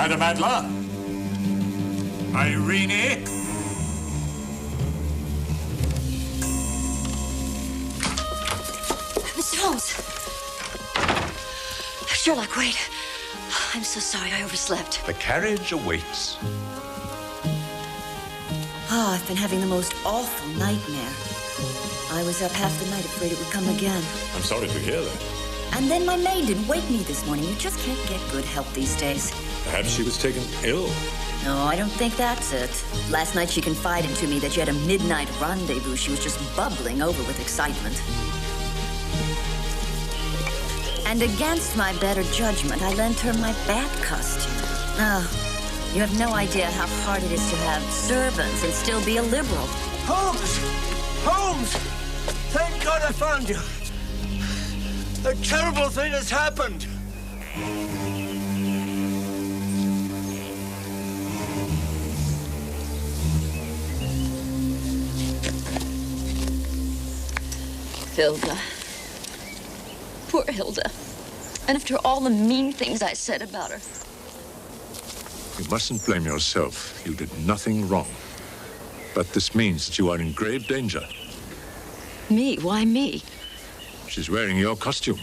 Madame Adler? Irene? Mr. Holmes. Sherlock, wait. I'm so sorry I overslept. The carriage awaits. Oh, I've been having the most awful nightmare. I was up half the night afraid it would come again. I'm sorry to hear that. And then my maid didn't wake me this morning. You just can't get good help these days. Perhaps she was taken ill. No, I don't think that's it. Last night she confided to me that she had a midnight rendezvous. She was just bubbling over with excitement. And against my better judgment, I lent her my bat costume. Oh, you have no idea how hard it is to have servants and still be a liberal. Holmes! Holmes! Thank God I found you. A terrible thing has happened. Hilda. Poor Hilda. And after all the mean things I said about her. You mustn't blame yourself. You did nothing wrong. But this means that you are in grave danger. Me? Why me? She's wearing your costume.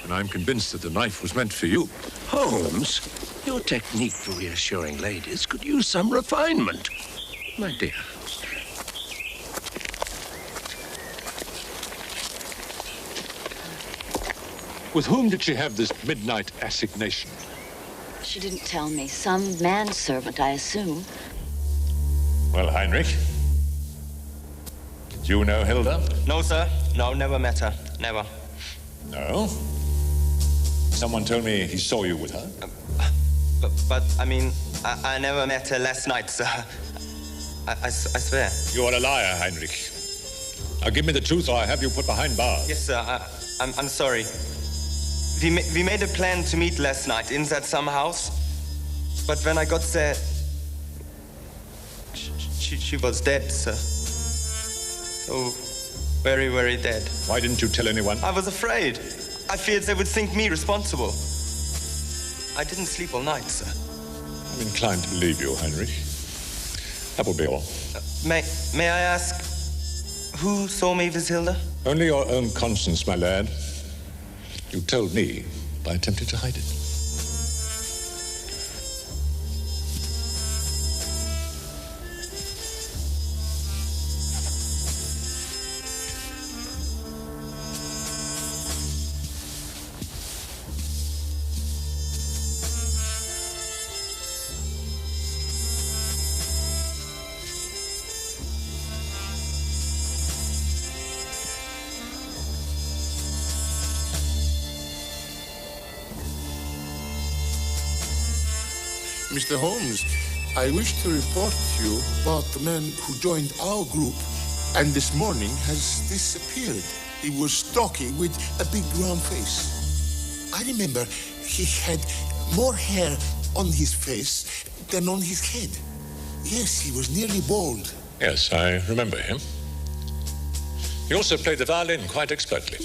And I'm convinced that the knife was meant for you. Holmes, your technique for reassuring ladies could use some refinement. My dear. With whom did she have this midnight assignation? She didn't tell me. Some manservant, I assume. Well, Heinrich, did you know Hilda? No, sir. No, never met her. Never. No? Someone told me he saw you with her. But I mean, I never met her last night, sir. I swear. You are a liar, Heinrich. Now give me the truth or I have you put behind bars. Yes, sir. I'm sorry. We made a plan to meet last night inside some house. But when I got there, she was dead, sir. So very, very dead. Why didn't you tell anyone? I was afraid. I feared they would think me responsible. I didn't sleep all night, sir. I'm inclined to believe you, Heinrich. That will be all. May I ask who saw me with Hilda? Only your own conscience, my lad. You told me by attempting to hide it. Mr. Holmes, I wish to report to you about the man who joined our group and this morning has disappeared. He was stocky with a big round face. I remember he had more hair on his face than on his head. Yes, he was nearly bald. Yes, I remember him. He also played the violin quite expertly.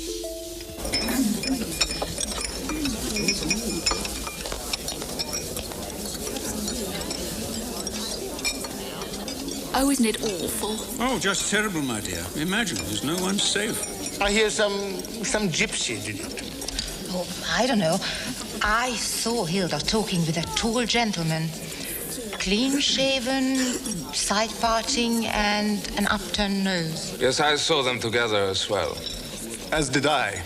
Oh, isn't it awful? Oh, just terrible, my dear. Imagine, there's no one safe. I hear some gypsy did it. Oh, I don't know. I saw Hilda talking with a tall gentleman. Clean-shaven, side parting, and an upturned nose. Yes, I saw them together as well. As did I.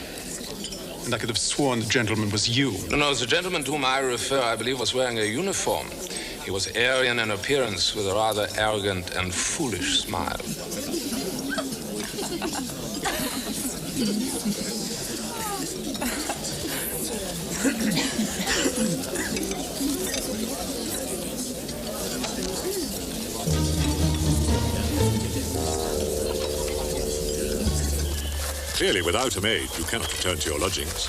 And I could have sworn the gentleman was you. No, the gentleman to whom I refer, I believe, was wearing a uniform. He was Aryan in appearance with a rather arrogant and foolish smile. Clearly, without a maid, you cannot return to your lodgings.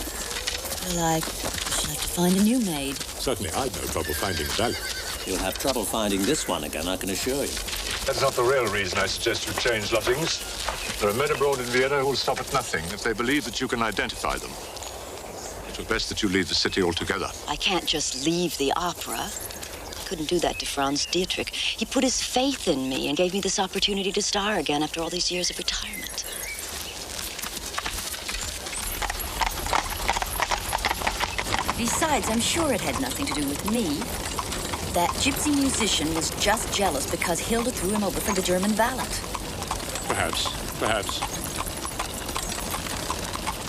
Well, I should like to find a new maid. Certainly, I'd no trouble finding Sally. You'll have trouble finding this one again, I can assure you. That's not the real reason I suggest you change lodgings. There are men abroad in Vienna who will stop at nothing if they believe that you can identify them. It was best that you leave the city altogether. I can't just leave the opera. couldn't do that to Franz Dietrich. He put his faith in me and gave me this opportunity to star again after all these years of retirement. Besides, I'm sure it had nothing to do with me. That gypsy musician was just jealous because Hilda threw him over for the German valet. Perhaps.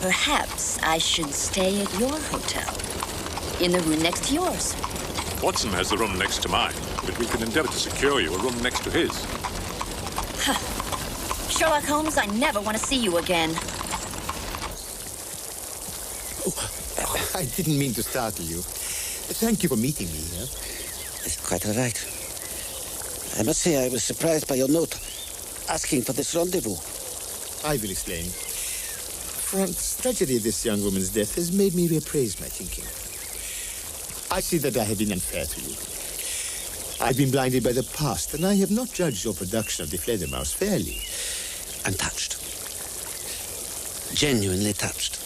Perhaps I should stay at your hotel, in the room next to yours. Watson has the room next to mine, but we can endeavor to secure you a room next to his. Huh. Sherlock Holmes, I never want to see you again. Oh, I didn't mean to startle you. Thank you for meeting me. Huh? It's quite all right. I must say I was surprised by your note asking for this rendezvous. I will explain. Frank's tragedy of this young woman's death has made me reappraise my thinking. I see that I have been unfair to you. I've been blinded by the past, and I have not judged your production of the Fledermaus fairly. I'm touched. Genuinely touched.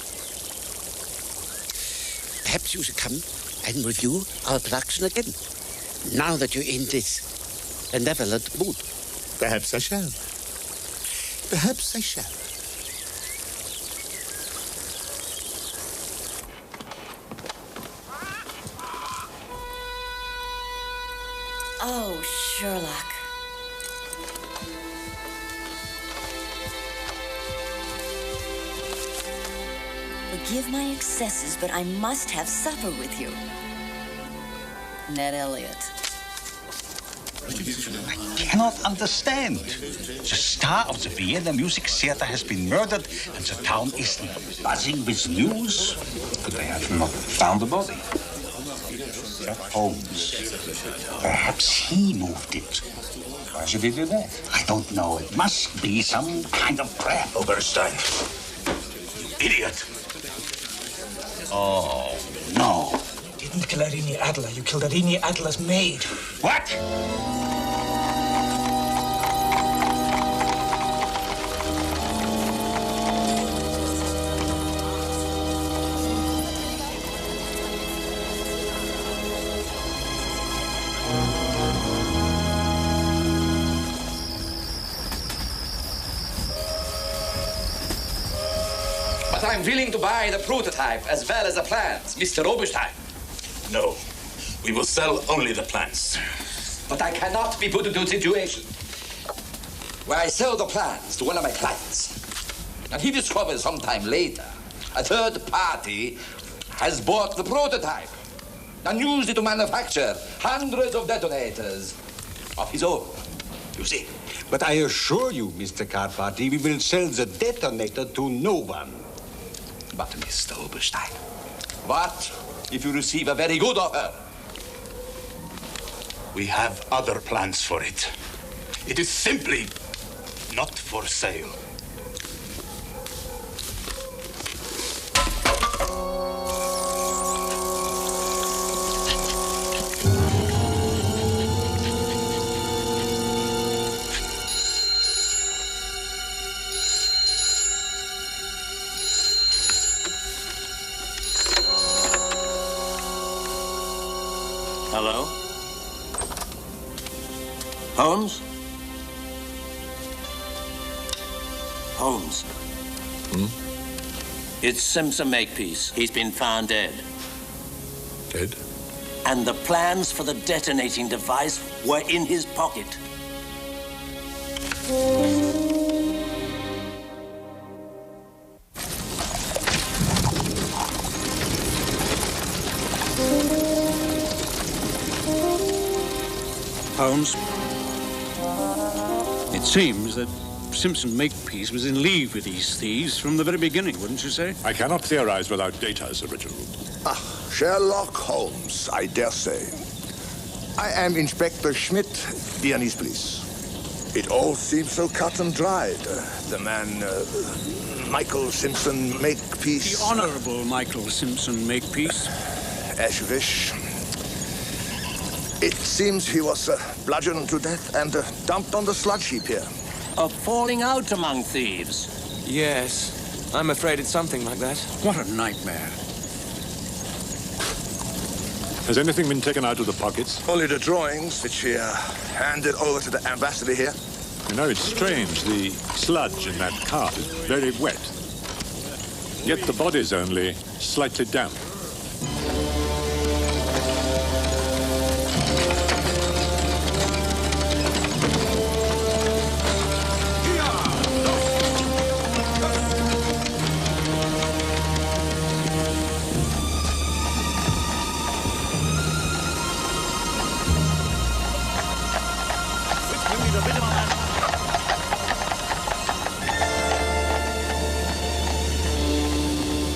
Perhaps you should come and review our production again, now that you're in this benevolent mood. Perhaps I shall. Perhaps I shall. Oh, Sherlock. Forgive my excesses, but I must have supper with you. Ned Elliott. I cannot understand. The star of the Vienna music theater has been murdered, and the town is buzzing with news. Could they have not found the body? Holmes. Perhaps he moved it. Why should he do that? I don't know. It must be some kind of trap. Oberstein. Idiot. Oh, no. You didn't kill Irene Adler. You killed Irene Adler's maid. What? But I'm willing to buy the prototype as well as the plans, Mr. Oberstein. No. We will sell only the plans. But I cannot be put into a situation where I sell the plans to one of my clients, and he discovers sometime later a third party has bought the prototype and used it to manufacture hundreds of detonators of his own. You see? But I assure you, Mr. Carpati, we will sell the detonator to no one. But, Mr. Oberstein, what if you receive a very good offer? We have other plans for it. It is simply not for sale. Hello? Holmes? Holmes. It's Simpson Makepeace. He's been found dead. Dead? And the plans for the detonating device were in his pocket. Holmes, it seems that Simpson Makepeace was in league with these thieves from the very beginning, wouldn't you say? I cannot theorize without data, Sir Reginald. Sherlock Holmes, I dare say. I am Inspector Schmidt, Viennese police. It all seems so cut and dried. The man, Michael Simpson Makepeace. The Honourable Michael Simpson Makepeace. As you wish. It seems he was bludgeoned to death and dumped on the sludge heap here. A falling out among thieves. Yes, I'm afraid it's something like that. What a nightmare. Has anything been taken out of the pockets? Only the drawings, which we handed over to the ambassador here. You know, it's strange. The sludge in that cart is very wet. Yet the body's only slightly damp.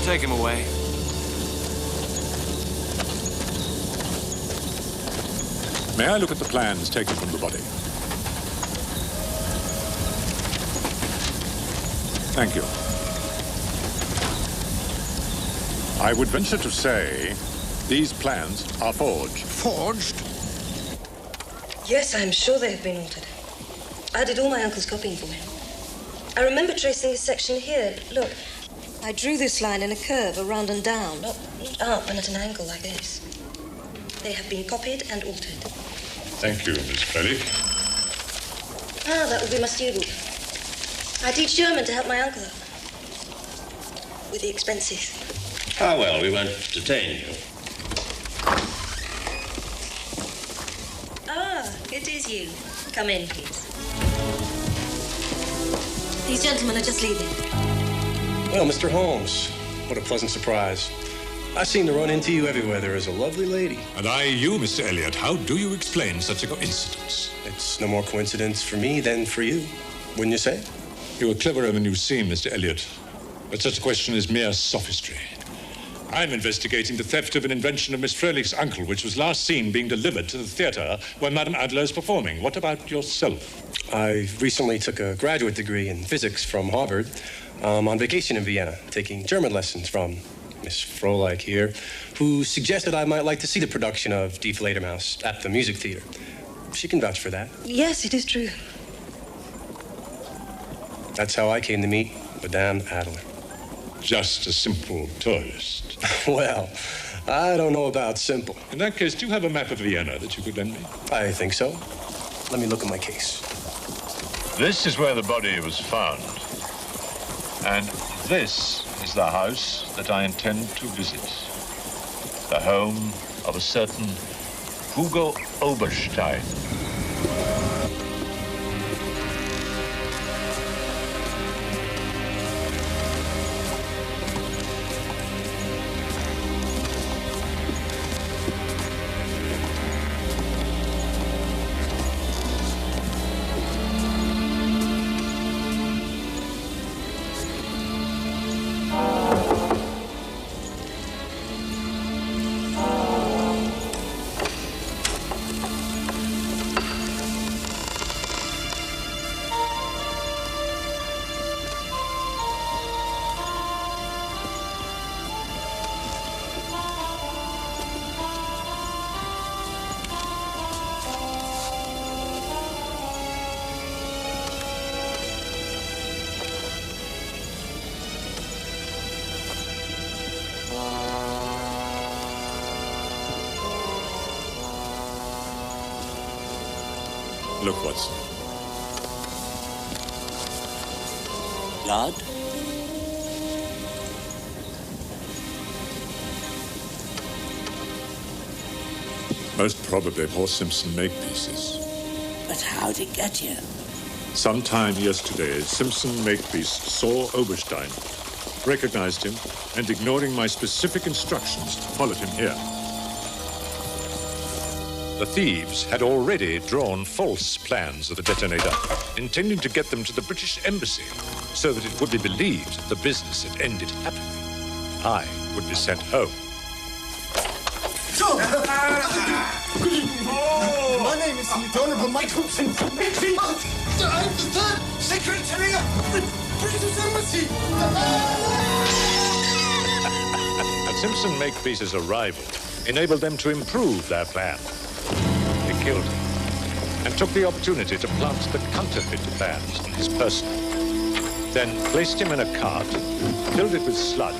Take him away. May I look at the plans taken from the body? Thank you. I would venture to say these plans are forged. Forged? Yes, I'm sure they have been altered. I did all my uncle's copying for him. I remember tracing this section here. Look, I drew this line in a curve, around and down, not up and at an angle like this. They have been copied and altered. Thank you, Miss Froelich. Ah, that will be my student. I teach German to help my uncle out with the expenses. Ah, well, we won't detain you. Ah, it is you. Come in, please. These gentlemen are just leaving. Well, Mr. Holmes, what a pleasant surprise. I seem to run into you everywhere. There is a lovely lady. And I, you, Mr. Elliot. How do you explain such a coincidence? It's no more coincidence for me than for you, wouldn't you say? You are cleverer than you seem, Mr. Elliot. But such a question is mere sophistry. I'm investigating the theft of an invention of Miss Froelich's uncle, which was last seen being delivered to the theater where Madame Adler is performing. What about yourself? I recently took a graduate degree in physics from Harvard. On vacation in Vienna, taking German lessons from Miss Froelich here, who suggested I might like to see the production of Die Fledermaus at the Music Theater. She can vouch for that. Yes, it is true. That's how I came to meet Madame Adler. Just a simple tourist. Well, I don't know about simple. In that case, do you have a map of Vienna that you could lend me? I think so. Let me look at my case. This is where the body was found. And this is the house that I intend to visit. The home of a certain Hugo Oberstein. Look, Watson. Blood? Most probably poor Simpson Makepeace's. But how'd it get here? Sometime yesterday, Simpson Makepeace saw Oberstein, recognized him, and ignoring my specific instructions, followed him here. The thieves had already drawn false plans of the detonator, intending to get them to the British Embassy so that it would be believed the business had ended happily. I would be sent home. My name is the Honorable Mycroft. I'm the third Secretary of the British Embassy. And Simpson Makepeace's arrival enabled them to improve their plan. They killed him and took the opportunity to plant the counterfeit plans on his person. Then placed him in a cart, filled it with sludge,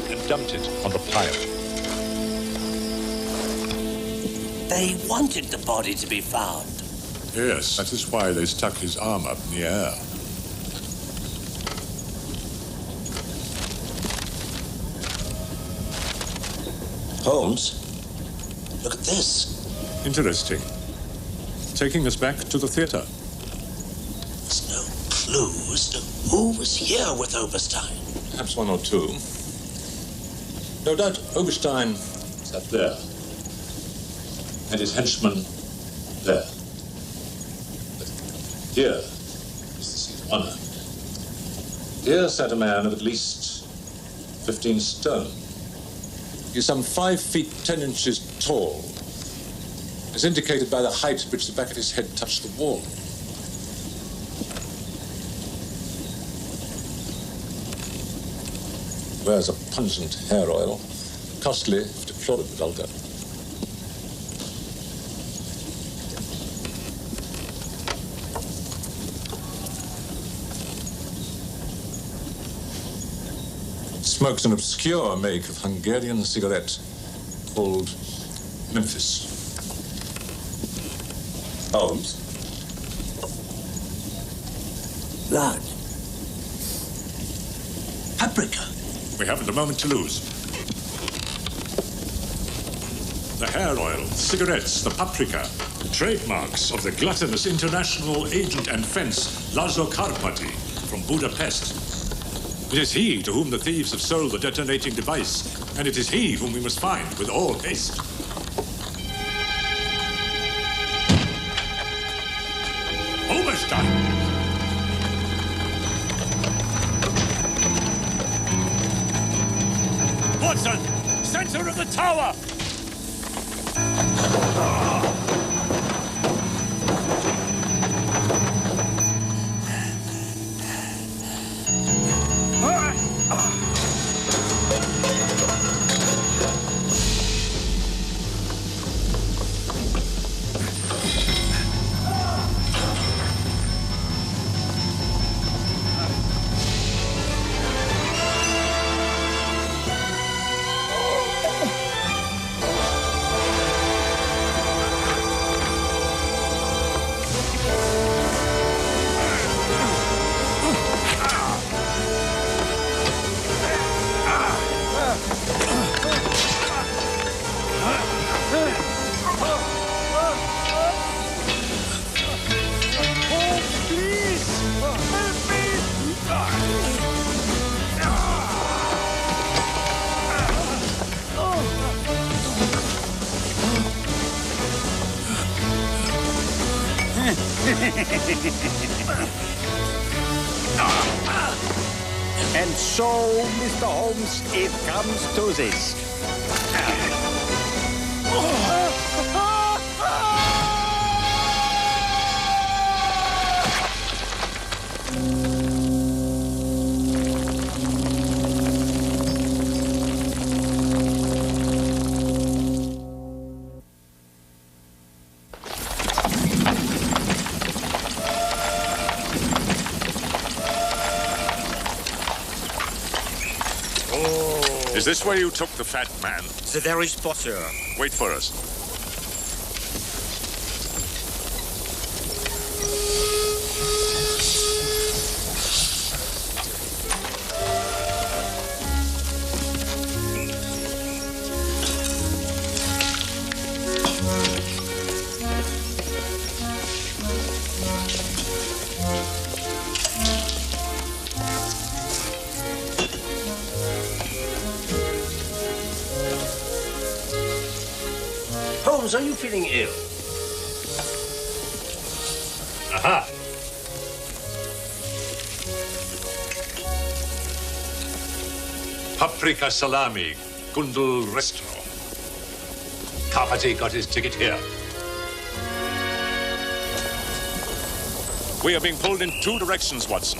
and dumped it on the pile. They wanted the body to be found. Yes, that is why they stuck his arm up in the air. Holmes, look at this. Interesting. Taking us back to the theater. There's no clue as to who was here with Oberstein. Perhaps one or two. No doubt Oberstein sat there. And his henchman there. But here is the seat of honor. Here sat a man of at least 15 stone. He is some 5 feet 10 inches tall, as indicated by the height at which the back of his head touched the wall. Wears a pungent hair oil, costly if deplorably vulgar. Smokes an obscure make of Hungarian cigarette called Memphis. Holmes? Blood. Paprika. We haven't a moment to lose. The hair oil, cigarettes, the paprika, trademarks of the gluttonous international agent and fence Lazo Karpati from Budapest. It is he to whom the thieves have sold the detonating device, and it is he whom we must find with all haste. Oberstein! Watson! Center of the tower! And so, Mr. Holmes, it comes to this. Is this where you took the fat man? The very spot, sir. Wait for us. Holmes, are you feeling ill? Aha! Paprika salami, Gundel Resto. Karpati got his ticket here. We are being pulled in 2 directions, Watson.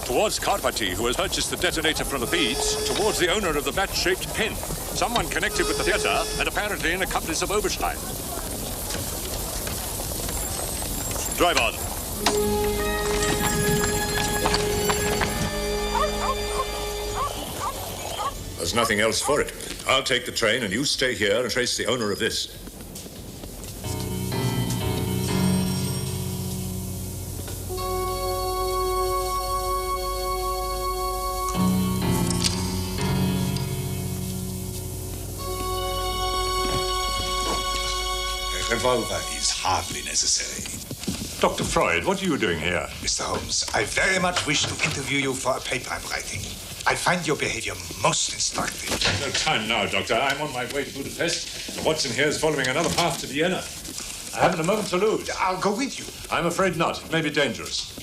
Towards Karpati, who has purchased the detonator from the thieves, towards the owner of the bat-shaped pen. Someone connected with the theater, and apparently an accomplice of Oberstein. Drive on. There's nothing else for it. I'll take the train, and you stay here and trace the owner of this. revolver is hardly necessary. Dr. Freud, what are you doing here? Mr. Holmes, I very much wish to interview you for a paper I'm writing. I find your behavior most instructive. No time now, Doctor. I'm on my way to Budapest. Watson here is following another path to Vienna. I haven't a moment to lose. I'll go with you. I'm afraid not. It may be dangerous.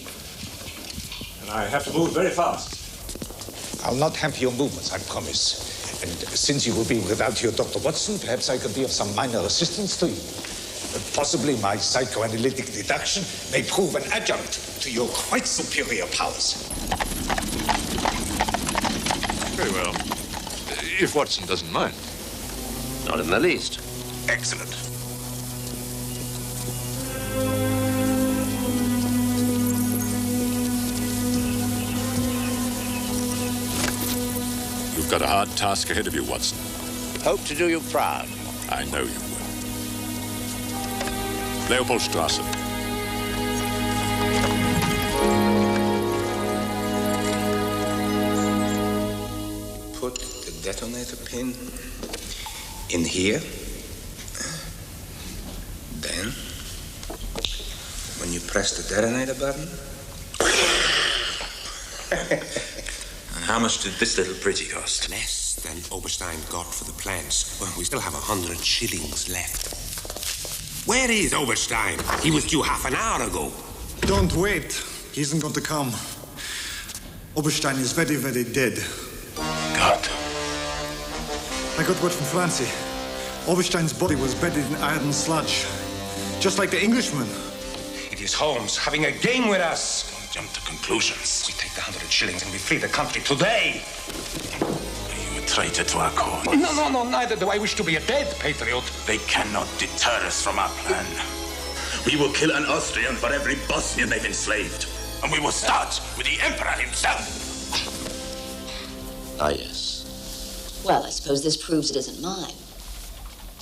And I have to move very fast. I'll not hamper your movements, I promise. And since you will be without your Dr. Watson, perhaps I could be of some minor assistance to you. Possibly my psychoanalytic deduction may prove an adjunct to your quite superior powers. Very well. If Watson doesn't mind. Not in the least. Excellent. You've got a hard task ahead of you, Watson. Hope to do you proud. I know you will. Leopoldstrasse. Put the detonator pin in here. Then, when you press the detonator button... And how much did this little pretty cost? Less than Oberstein got for the plans. Well, we still have 100 shillings left. Where is Oberstein? He was due half an hour ago. Don't wait. He isn't going to come. Oberstein is very, very dead. God. I got word from Franz. Oberstein's body was bedded in iron sludge. Just like the Englishman. It is Holmes having a game with us. Don't jump to conclusions. We take the 100 shillings and we flee the country today. Are you a traitor to our cause? No, neither do I wish to be a dead patriot. They cannot deter us from our plan. We will kill an Austrian for every Bosnian they've enslaved. And we will start with the Emperor himself. Ah, yes. Well, I suppose this proves it isn't mine.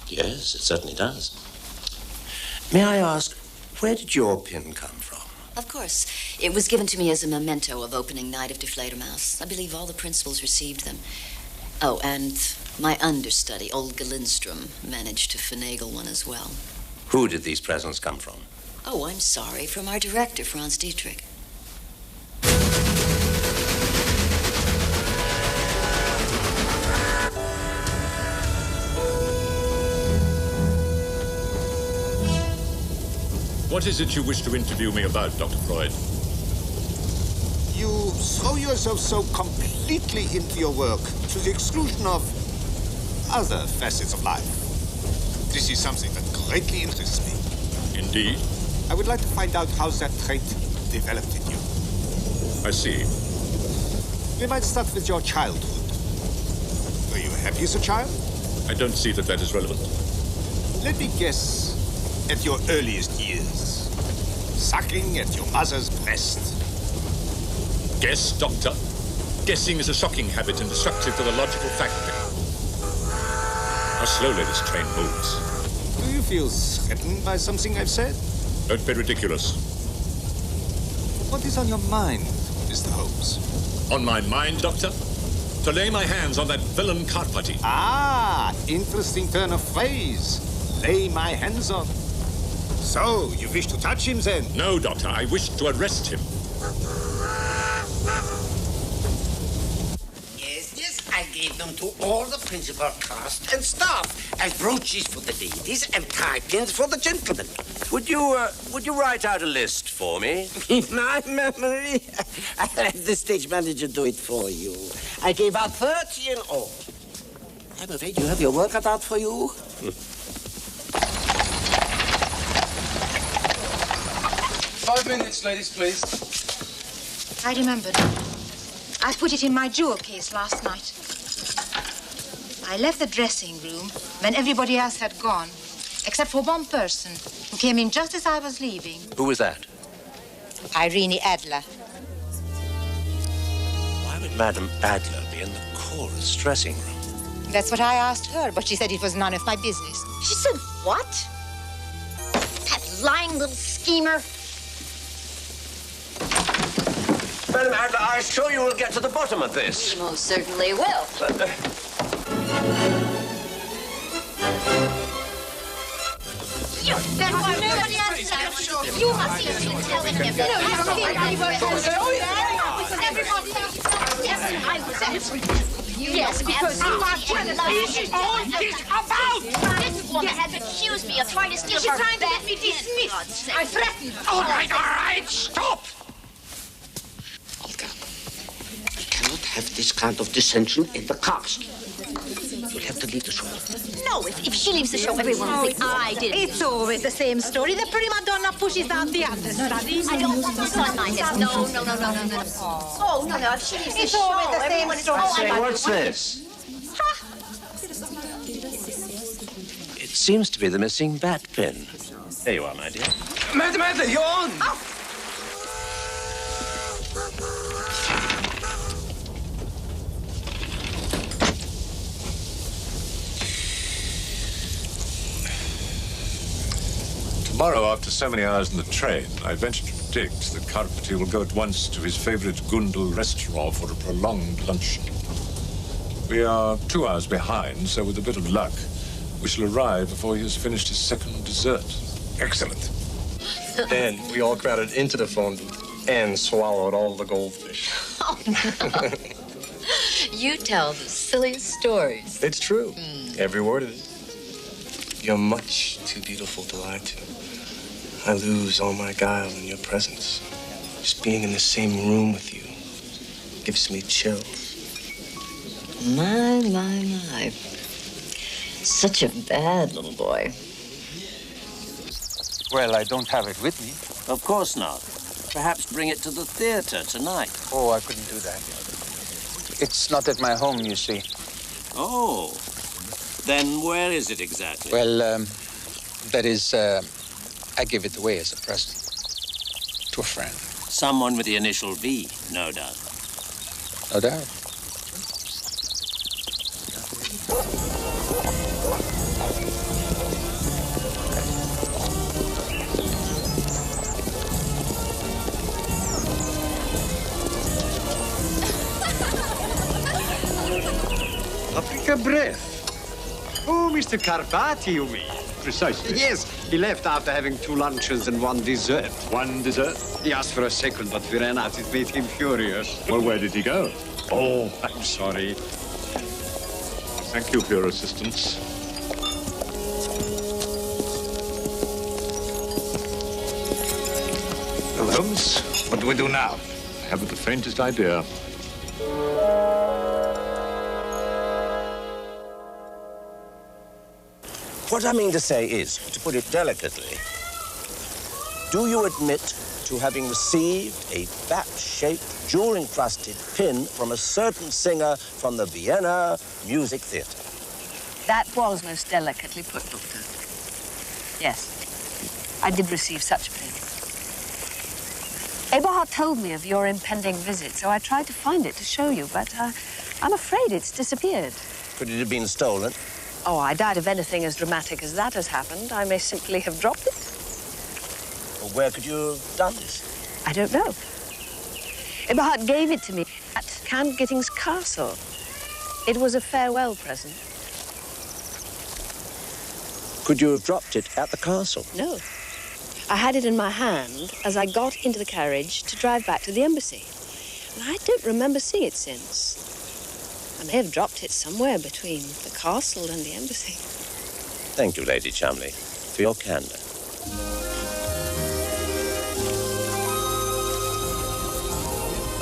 Yes, it certainly does. May I ask, where did your pin come from? Of course. It was given to me as a memento of opening night of Die Fledermaus. I believe all the principals received them. Oh, and my understudy, Olga Lindstrom, managed to finagle one as well. Who did these presents come from? Oh, I'm sorry. From our director, Franz Dietrich. What is it you wish to interview me about, Dr. Freud? You throw yourself so completely into your work to the exclusion of other facets of life. This is something that greatly interests me. Indeed? I would like to find out how that trait developed in you. I see. We might start with your childhood. Were you happy as a child? I don't see that is relevant. Let me guess at your earliest years. Sucking at your mother's breast. Guess, Doctor. Guessing is a shocking habit and destructive to the logical faculty. How slowly this train moves. Do you feel threatened by something I've said? Don't be ridiculous. What is on your mind, Mr. Holmes? On my mind, Doctor? To lay my hands on that villain Carpati. Ah, interesting turn of phrase. Lay my hands on. So, you wish to touch him then? No, Doctor. I wish to arrest him. Yes, I gave them to all the principal cast and staff as brooches for the ladies and tie pins for the gentlemen. Would you write out a list for me? In my memory, I'll have the stage manager do it for you. I gave out 30 in all. I'm afraid you have your work cut out for you. 5 minutes, ladies, please. I remembered. I put it in my jewel case last night. I left the dressing room when everybody else had gone, except for one person who came in just as I was leaving. Who was that? Irene Adler. Why would Madame Adler be in the chorus dressing room? That's what I asked her, but she said it was none of my business. She said what? That lying little schemer. Madame Adler, I assure you will get to the bottom of this. You most certainly will. You must be telling him that yes, because you are jealous. This is all this about! This woman has accused me of trying to steal her. She's trying to get me dismissed. I threatened. All right, stop! Olga, we cannot have this kind of dissension in the cast. You'll have to leave the show. No, if she leaves the show, everyone will think I did it. It's always the same story. The prima donna pushes out the understudy. I don't want this on my head. No. Oh, no. If she leaves the show, always the same story. What's this? It seems to be the missing bat pin. There you are, my dear. Madam, you're on! Oh. Tomorrow, after so many hours in the train, I venture to predict that Carpenter will go at once to his favorite Gundel restaurant for a prolonged luncheon. We are 2 hours behind, so with a bit of luck, we shall arrive before he has finished his second dessert. Excellent. Then we all crowded into the phone booth and swallowed all the goldfish. Oh, no. You tell the silliest stories. It's true. Every word of it. You're much too beautiful to lie to. I lose all my guile in your presence. Just being in the same room with you gives me chills. My. Such a bad little boy. Well, I don't have it with me. Of course not. Perhaps bring it to the theater tonight. Oh, I couldn't do that. It's not at my home, you see. Oh. Then where is it exactly? Well, that is, I give it away as a present to a friend. Someone with the initial V, no doubt. No doubt. Africa breath. Oh, Mr. Carpati, you mean? Precisely. Yes, he left after having 2 lunches and 1 dessert. 1 dessert? He asked for a second, but we ran out. It made him furious. Well, where did he go? Oh, I'm sorry. Thank you for your assistance. Well, Holmes, what do we do now? I haven't the faintest idea. What I mean to say is, to put it delicately, do you admit to having received a bat-shaped, jewel-encrusted pin from a certain singer from the Vienna Music Theatre? That was most delicately put, Doctor. Yes, I did receive such a pin. Eberhardt told me of your impending visit, so I tried to find it to show you, but I'm afraid it's disappeared. Could it have been stolen? Oh, I doubt if anything as dramatic as that has happened. I may simply have dropped it. Well, where could you have done this? I don't know. Eberhardt gave it to me at Count Gitting's castle. It was a farewell present. Could you have dropped it at the castle? No. I had it in my hand as I got into the carriage to drive back to the embassy. And I don't remember seeing it since. I may have dropped it somewhere between the castle and the embassy. Thank you, Lady Cholmondley, for your candor.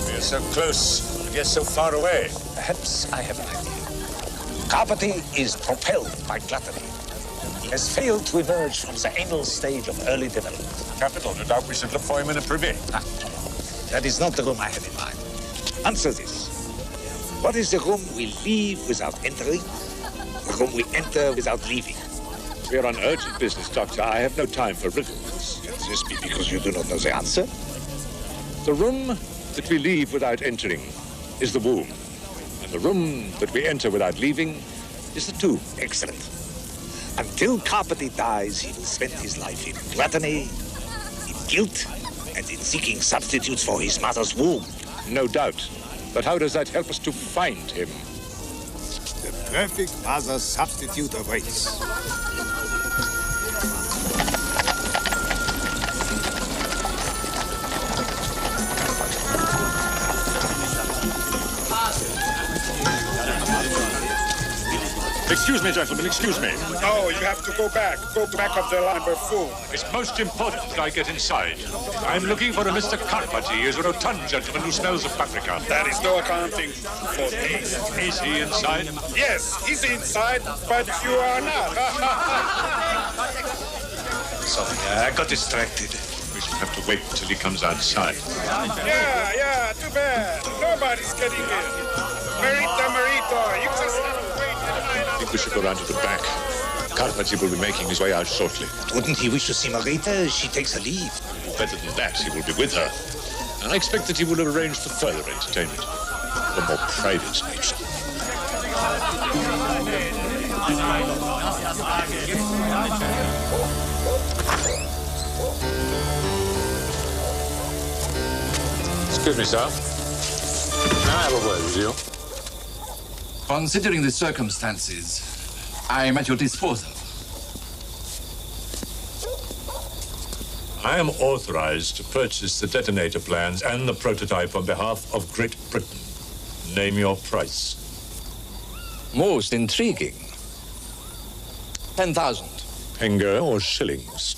We are so close, and yet so far away. Perhaps I have an idea. Carpenter is propelled by gluttony. He has failed to emerge from the anal stage of early development. Capital. No doubt we should look for him in a privy. That is not the room I have in mind. Answer this. What is the room we leave without entering? The room we enter without leaving? We are on urgent business, Doctor. I have no time for riddles. Can this be because you do not know the answer? The room that we leave without entering is the womb. And the room that we enter without leaving is the tomb. Excellent. Until Carpenter dies, he will spend his life in gluttony, in guilt, and in seeking substitutes for his mother's womb. No doubt. But how does that help us to find him? The perfect mother substitute awaits. Excuse me, gentlemen, excuse me. No, you have to go back. Go back of the line before. It's most important that I get inside. I'm looking for a Mr. Carpati. He is a rotund gentleman who smells of paprika. There is no accounting for taste. Is he inside? Yes, he's inside, but you are not. Sorry, I got distracted. We shall have to wait until he comes outside. Yeah, too bad. Nobody's getting in. Merita, you just have to wait. I think we should go round to the back. Carpati will be making his way out shortly. Wouldn't he wish to see Marita? She takes a leave. Better than that, he will be with her. And I expect that he will have arranged for further entertainment. Of a more private nature. Excuse me, sir. May I have a word with you? Considering the circumstances, I am at your disposal. I am authorized to purchase the detonator plans and the prototype on behalf of Great Britain. Name your price. Most intriguing. 10,000. Penge or shillings?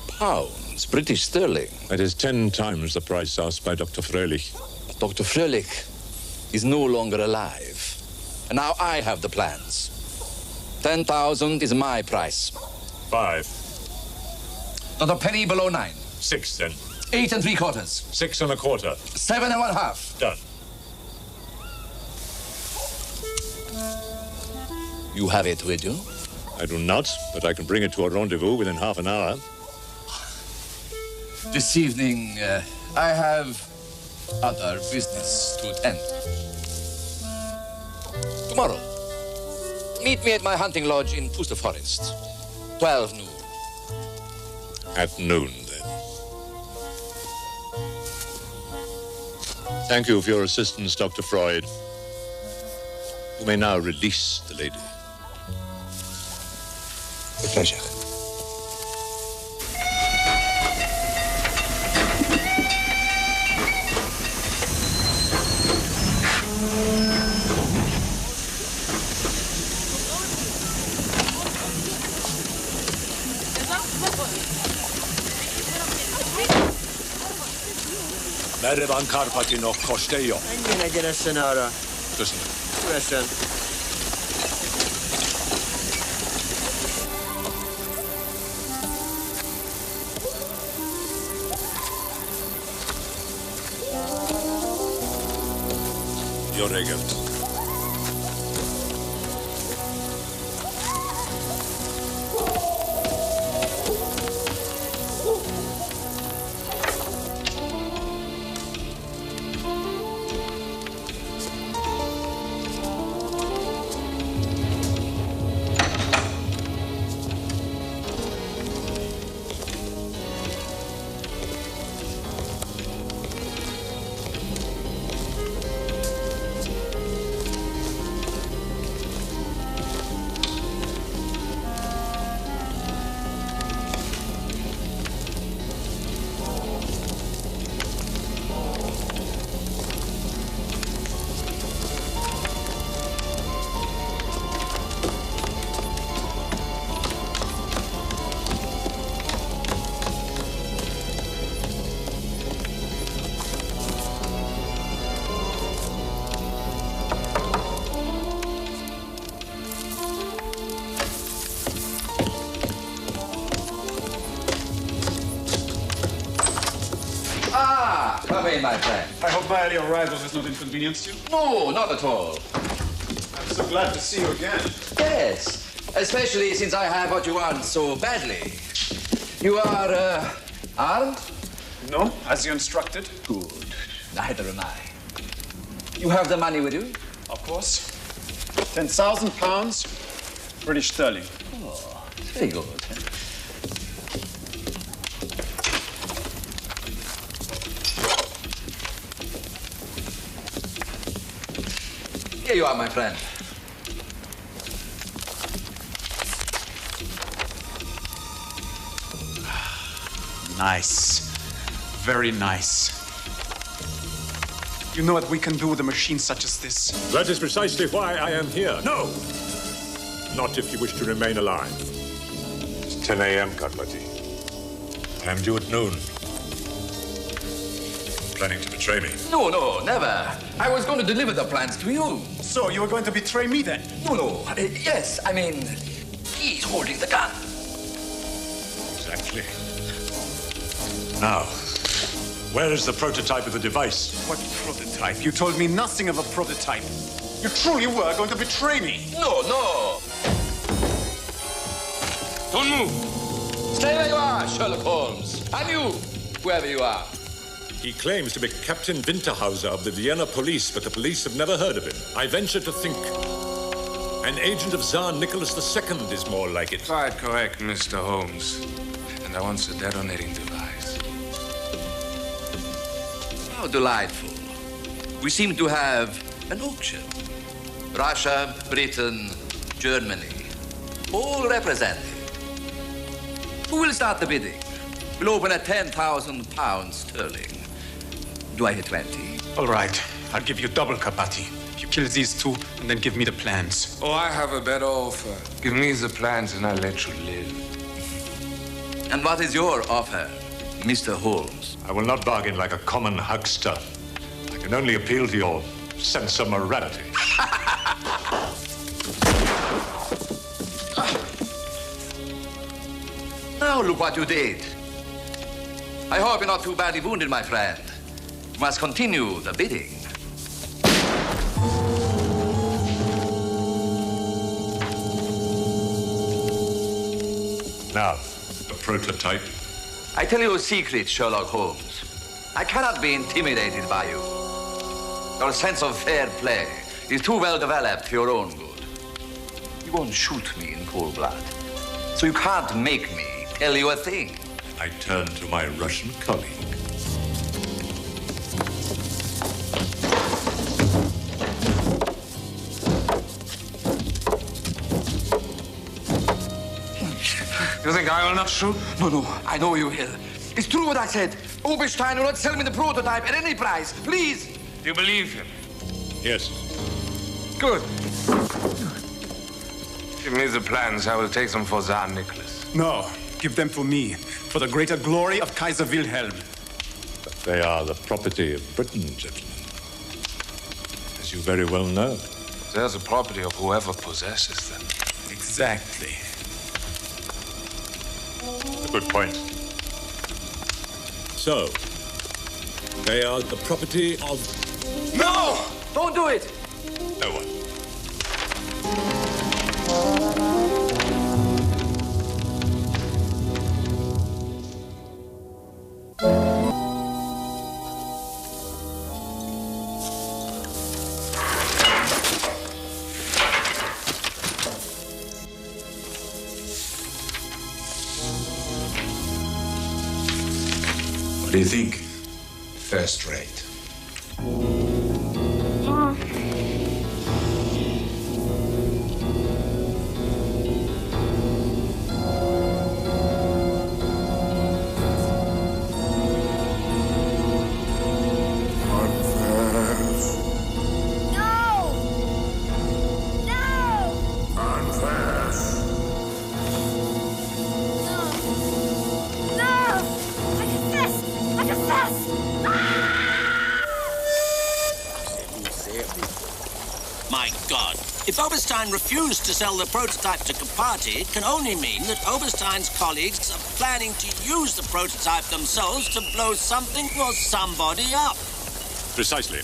Pounds, British sterling. That is 10 times the price asked by Dr. Froelich. Dr. Froelich is no longer alive. And now I have the plans. 10,000 is my price. 5. Not a penny below 9. 6, then. 8 3/4. 6 1/4. 7 1/2. Done. You have it with you? I do not, but I can bring it to a rendezvous within half an hour. This evening, I have other business to attend. Tomorrow, meet me at my hunting lodge in Puster Forest. 12 noon. At noon, then. Thank you for your assistance, Dr. Freud. You may now release the lady. With pleasure. Merhaba Carpati noch kostejo. Engine gelirsin ara. Listen. Listen. Your regelt. Come in, my friend. I hope my early arrival has not inconvenienced you. No, not at all. I'm so glad to see you again. Yes, especially since I have what you want so badly. You are, armed? No, as you instructed. Good. Neither am I. You have the money with you? Of course. 10,000 pounds, British sterling. Oh, very good. Here you are, my friend. Nice. Very nice. You know what we can do with a machine such as this? That is precisely why I am here. No! Not if you wish to remain alive. It's 10 a.m., Carpati. I am due at noon. Planning to betray me? No, no, never. I was going to deliver the plans to you. So you were going to betray me then? No, no. Yes, I mean, he's holding the gun. Exactly. Now, where is the prototype of the device? What prototype? You told me nothing of a prototype. You truly were going to betray me. No, no. Don't move. Stay where you are, Sherlock Holmes. And you, whoever you are. He claims to be Captain Winterhauser of the Vienna police, but the police have never heard of him. I venture to think an agent of Tsar Nicholas II is more like it. Quite correct, Mr. Holmes. And I want the detonating device. How delightful. We seem to have an auction. Russia, Britain, Germany, all represented. Who will start the bidding? We'll open at £10,000 sterling. Do I hit 20? All right. I'll give you double, Carpati. You kill these two and then give me the plans. Oh, I have a better offer. Give me the plans and I'll let you live. And what is your offer, Mr. Holmes? I will not bargain like a common huckster. I can only appeal to your sense of morality. Now look what you did. I hope you're not too badly wounded, my friend. You must continue the bidding. Now, the prototype. I tell you a secret, Sherlock Holmes. I cannot be intimidated by you. Your sense of fair play is too well developed for your own good. You won't shoot me in cold blood, so you can't make me tell you a thing. I turn to my Russian colleague. You think I will not shoot? No, no, I know you will. It's true what I said. Oberstein will not sell me the prototype at any price. Please. You believe him? Yes. Good. Give me the plans. I will take them for Tsar Nicholas. No. Give them to me, for the greater glory of Kaiser Wilhelm. But they are the property of Britain, gentlemen. As you very well know. They're the property of whoever possesses them. Exactly. A good point. So, they are the property of... No! Don't do it! No one. What do you think? First rate. If Oberstein refused to sell the prototype to Carpati, it can only mean that Oberstein's colleagues are planning to use the prototype themselves to blow something or somebody up. Precisely.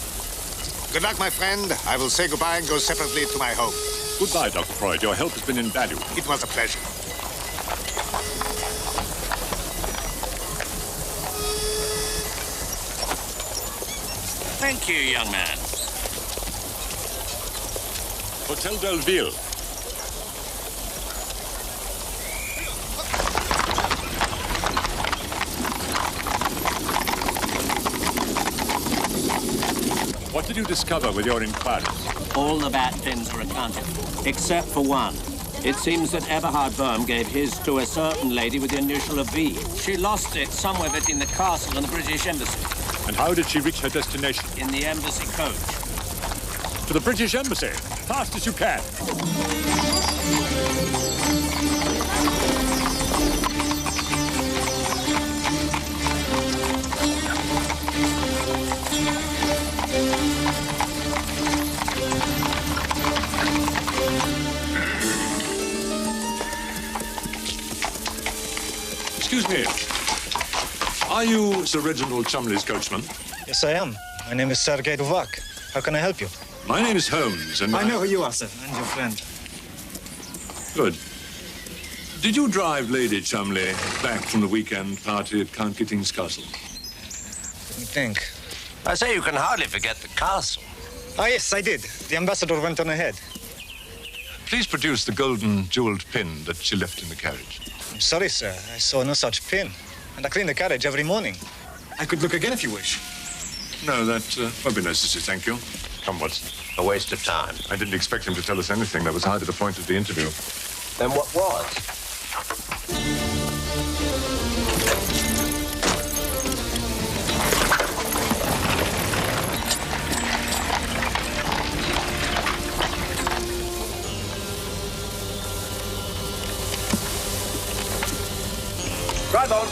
Good luck, my friend. I will say goodbye and go separately to my home. Goodbye, Dr. Freud. Your help has been invaluable. It was a pleasure. Thank you, young man. Hotel Belleville. What did you discover with your inquiries? All the bat pins were accounted for, except for one. It seems that Eberhardt Bohm gave his to a certain lady with the initial of V. She lost it somewhere between the castle and the British Embassy. And how did she reach her destination? In the embassy coach. To the British Embassy. Fast as you can. Excuse me. Are you Sir Reginald Cholmondley's coachman? Yes, I am. My name is Sergei Duvak. How can I help you? My name is Holmes, and I know who you are, sir, and your friend. Good. Did you drive Lady Cholmondley back from the weekend party at Count Gitting's castle? Let me think. I say you can hardly forget the castle. Ah, yes, I did. The ambassador went on ahead. Please produce the golden jeweled pin that she left in the carriage. I'm sorry, sir. I saw no such pin. And I clean the carriage every morning. I could look again if you wish. No, that won't be necessary, thank you. Come, what's a waste of time? I didn't expect him to tell us anything. That was hardly the point of the interview. Then what was? Drive on.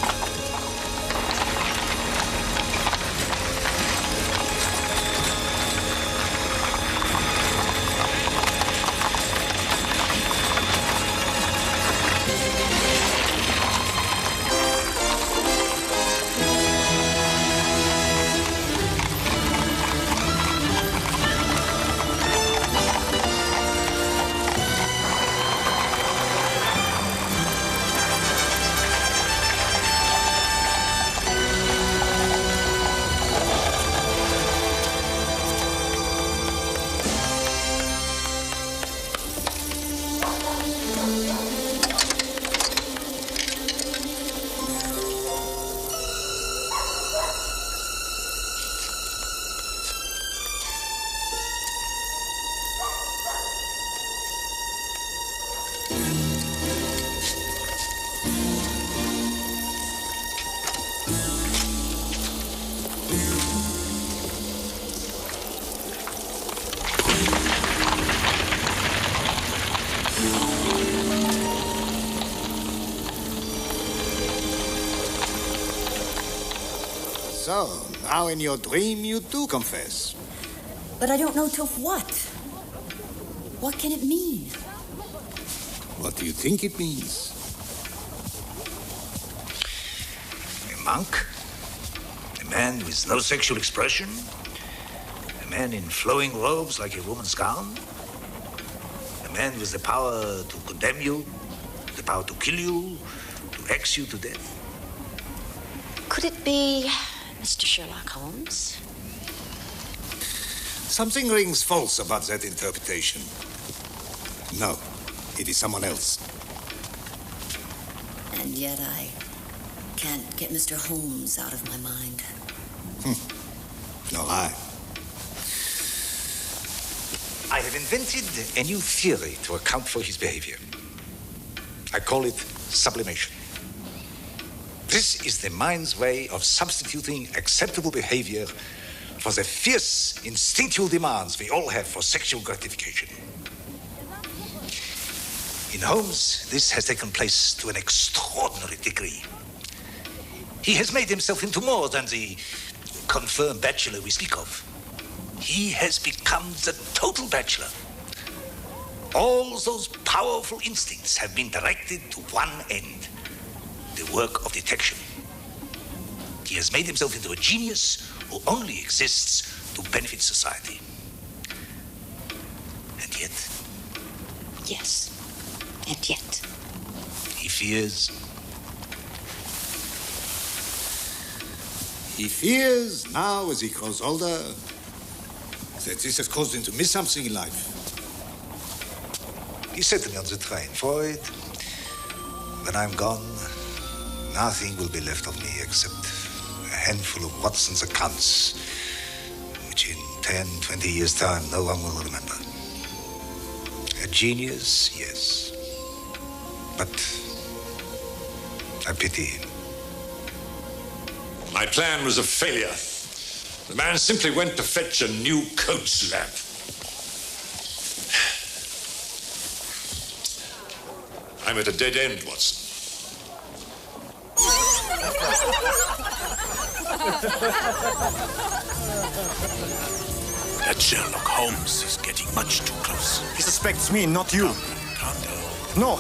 So, now in your dream you do confess. But I don't know to what. What can it mean? What do you think it means? A monk? A man with no sexual expression? A man in flowing robes like a woman's gown? A man with the power to condemn you, the power to kill you, to axe you to death? Could it be Mr. Sherlock Holmes? Something rings false about that interpretation. No, it is someone else. And yet I can't get Mr. Holmes out of my mind. Nor I. I have invented a new theory to account for his behavior. I call it sublimation. This is the mind's way of substituting acceptable behavior for the fierce, instinctual demands we all have for sexual gratification. In Holmes, this has taken place to an extraordinary degree. He has made himself into more than the confirmed bachelor we speak of. He has become the total bachelor. All those powerful instincts have been directed to one end, the work of detection. He has made himself into a genius who only exists to benefit society. And yet... Yes, and yet... He fears... He fears now, as he grows older, that this has caused him to miss something in life. He said to me on the train, Freud, when I'm gone, nothing will be left of me except a handful of Watson's accounts, which in 10, 20 years' time, no one will remember. A genius, yes. But I pity him. My plan was a failure. The man simply went to fetch a new coach lamp. I'm at a dead end, Watson. That Sherlock Holmes is getting much too close. He suspects me, not you. Calm down. No.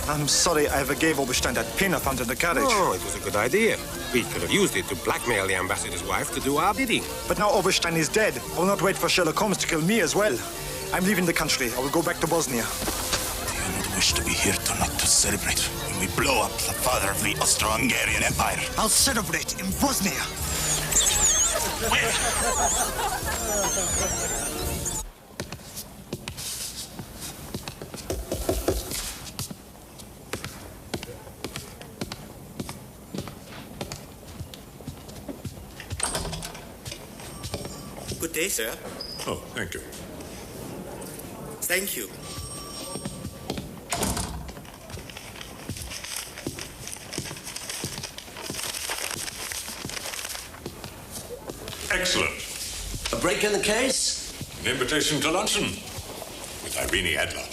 I'm sorry I ever gave Oberstein that pin I found in the carriage. Oh, it was a good idea. We could have used it to blackmail the ambassador's wife to do our bidding. But now Oberstein is dead. I will not wait for Sherlock Holmes to kill me as well. I'm leaving the country. I will go back to Bosnia. Do you not wish to be here tonight to celebrate when we blow up the father of the Austro-Hungarian Empire? I'll celebrate in Bosnia. Good day, sir. Oh, thank you. Thank you. Excellent. A break in the case? An invitation to luncheon with Irene Adler.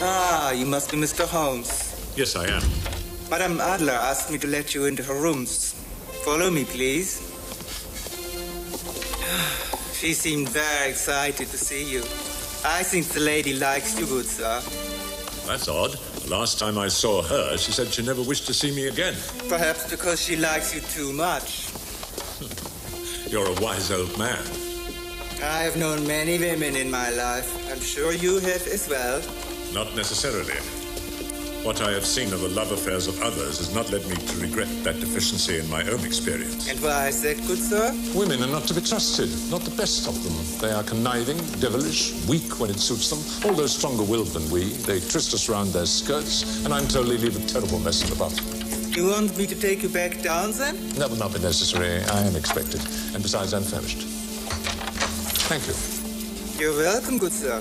Ah, you must be Mr. Holmes. Yes, I am. Madame Adler asked me to let you into her rooms. Follow me, please. She seemed very excited to see you. I think the lady likes you, good sir. That's odd. The last time I saw her, she said she never wished to see me again. Perhaps because she likes you too much. You're a wise old man. I have known many women in my life. I'm sure you have as well. Not necessarily. What I have seen of the love affairs of others has not led me to regret that deficiency in my own experience. And why is that, good sir? Women are not to be trusted, not the best of them. They are conniving, devilish, weak when it suits them, although stronger-willed than we. They twist us round their skirts, and I'm told they leave a terrible mess in the butt. You want me to take you back down, then? That will not be necessary. I am expected. And besides, I'm famished. Thank you. You're welcome, good sir.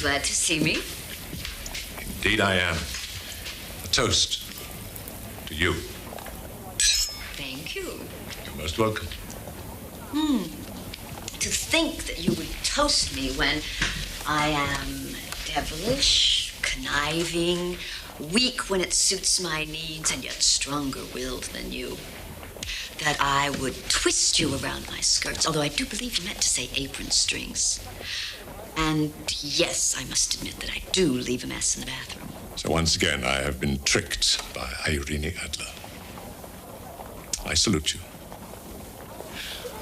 Glad to see me. Indeed I am. A toast to you. Thank you. You're most welcome. To think that you would toast me when I am devilish, conniving, weak when it suits my needs, and yet stronger-willed than you. That I would twist you around my skirts, although I do believe you meant to say apron strings. And yes, I must admit that I do leave a mess in the bathroom. So once again, I have been tricked by Irene Adler. I salute you.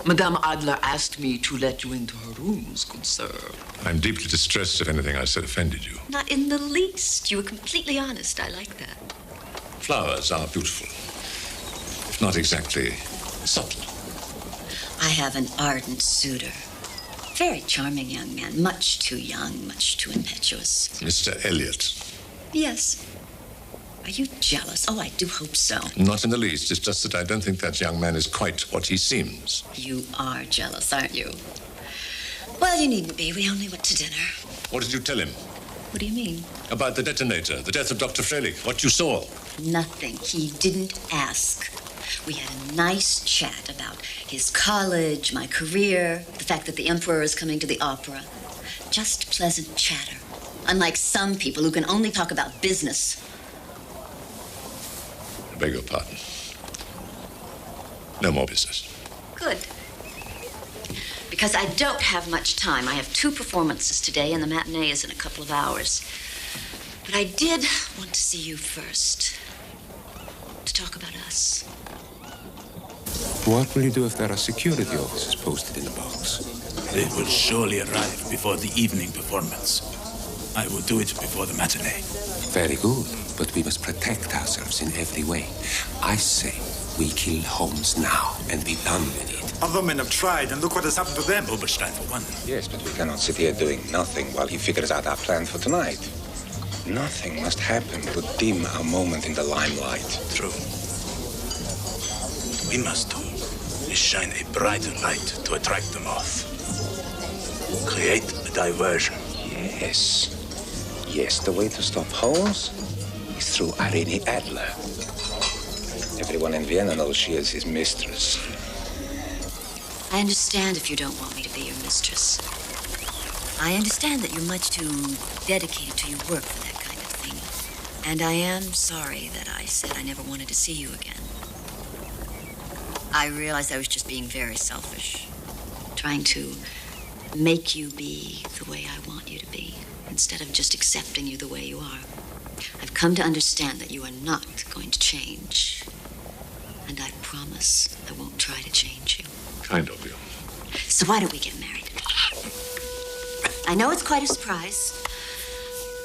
Madame Adler asked me to let you into her rooms, good sir. I'm deeply distressed if anything I said offended you. Not in the least. You were completely honest. I like that. Flowers are beautiful, if not exactly subtle. I have an ardent suitor. Very charming young man. Much too young, much too impetuous. Mr. Elliot. Yes. Are you jealous? Oh, I do hope so. Not in the least. It's just that I don't think that young man is quite what he seems. You are jealous, aren't you? Well, you needn't be. We only went to dinner. What did you tell him? What do you mean? About the detonator, the death of Dr. Froelich, what you saw. Nothing. He didn't ask. We had a nice chat about his college, my career, the fact that the Emperor is coming to the opera. Just pleasant chatter. Unlike some people who can only talk about business. I beg your pardon. No more business. Good. Because I don't have much time. I have 2 performances today, and the matinee is in a couple of hours. But I did want to see you first. To talk about us. What will you do if there are security officers posted in the box? They will surely arrive before the evening performance. I will do it before the matinee. Very good, but we must protect ourselves in every way. I say we kill Holmes now and be done with it. Other men have tried, and look what has happened to them. Oberstein for one. Yes, but we cannot sit here doing nothing while he figures out our plan for tonight. Nothing must happen to dim our moment in the limelight. True. We must do is shine a brighter light to attract them off. Create a diversion. Yes. Yes, the way to stop Holmes is through Irene Adler. Everyone in Vienna knows she is his mistress. I understand if you don't want me to be your mistress. I understand that you're much too dedicated to your work for that kind of thing. And I am sorry that I said I never wanted to see you again. I realized I was just being very selfish, trying to make you be the way I want you to be, instead of just accepting you the way you are. I've come to understand that you are not going to change. And I promise I won't try to change you. Kind of you. So why don't we get married? I know it's quite a surprise.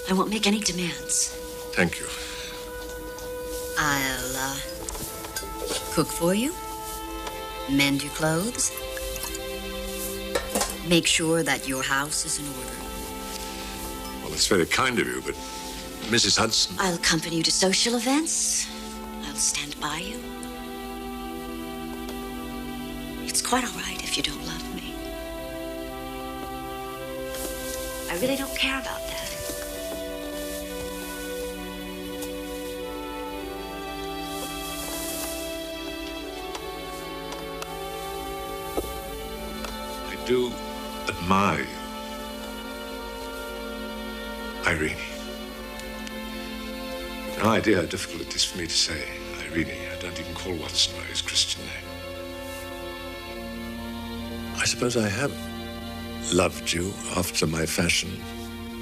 I won't make any demands. Thank you. I'll, cook for you, mend your clothes, make sure that your house is in order. Well, it's very kind of you, but Mrs. Hudson... I'll accompany you to social events. I'll stand by you. It's quite all right if you don't love me. I really don't care about that. I do admire you, Irene. You've no idea how difficult it is for me to say Irene. I don't even call Watson by his Christian name. I suppose I have loved you after my fashion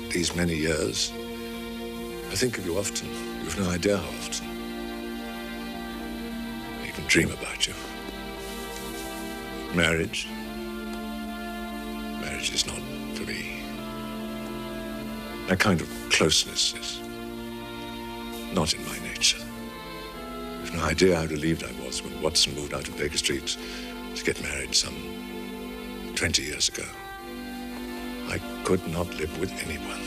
these many years. I think of you often. You've no idea how often. I even dream about you. Marriage is not for me. That kind of closeness is not in my nature. You've no idea how relieved I was when Watson moved out of Baker Street to get married some 20 years ago. I could not live with anyone.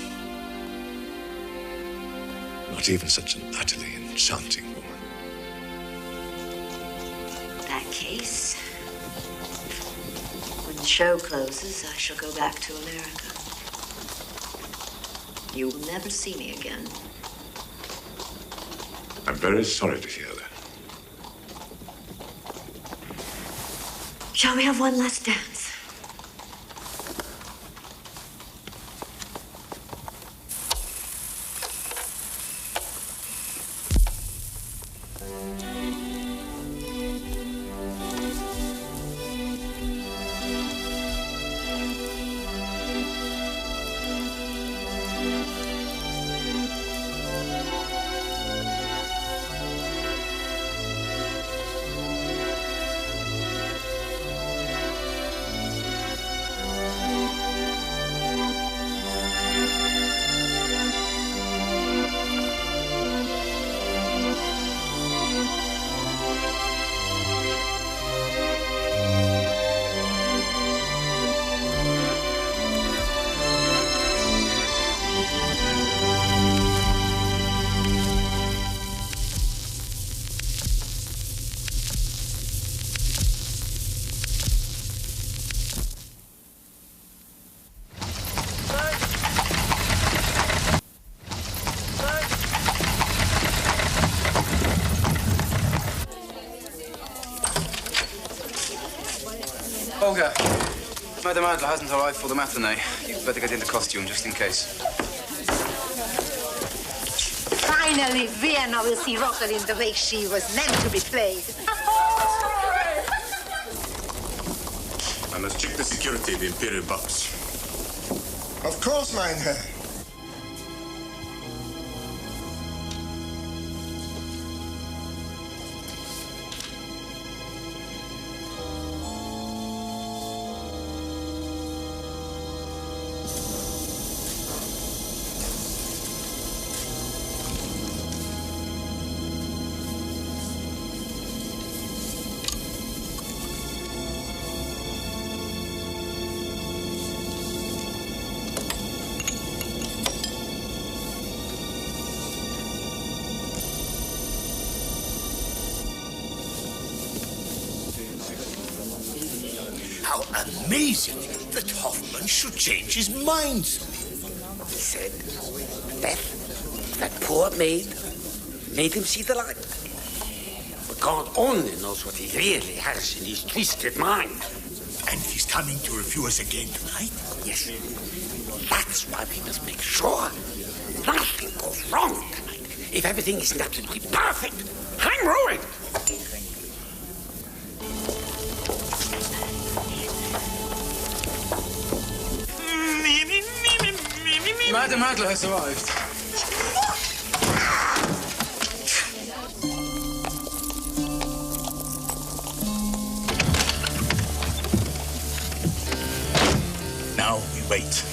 Not even such an utterly enchanting woman. In that case, when the show closes, I shall go back to America. You will never see me again. I'm very sorry to hear that. Shall we have one last dance? Olga, Madame Adler hasn't arrived for the matinee. You'd better get into costume, just in case. Finally, Vienna will see Rosalind the way she was meant to be played. I must check the security of the Imperial box. Of course, mein Herr. How amazing that Hoffman should change his mind. He said, Beth, that poor maid, made him see the light. But God only knows what he really has in his twisted mind. And he's coming to review us again tonight? Yes. That's why we must make sure nothing goes wrong tonight. If everything isn't absolutely perfect, I'm ruined. Madam Adler has arrived. Now we wait.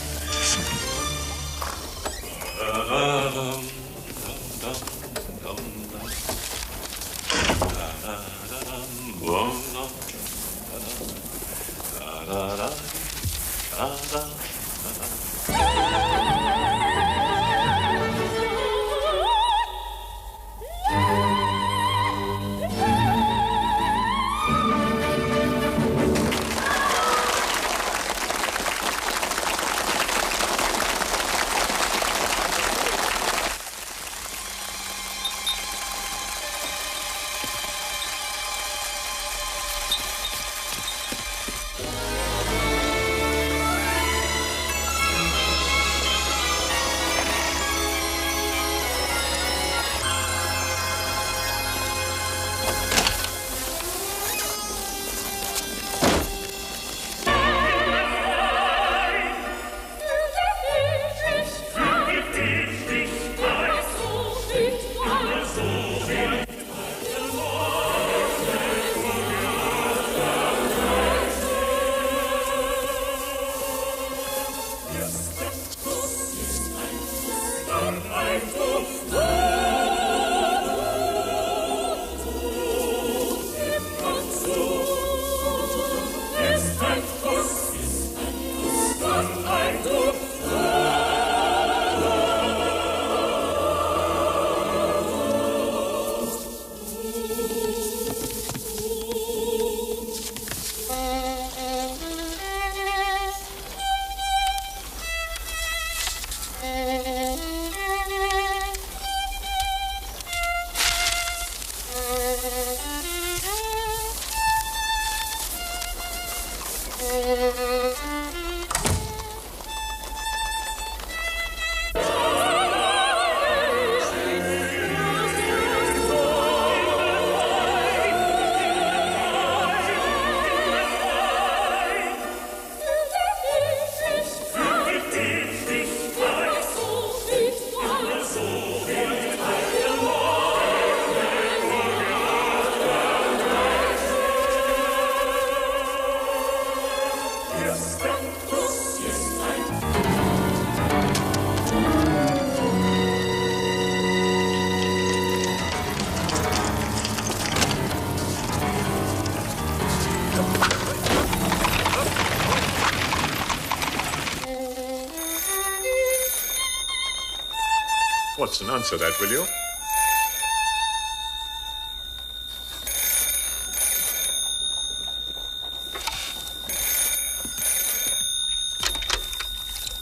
Watson, answer that, will you?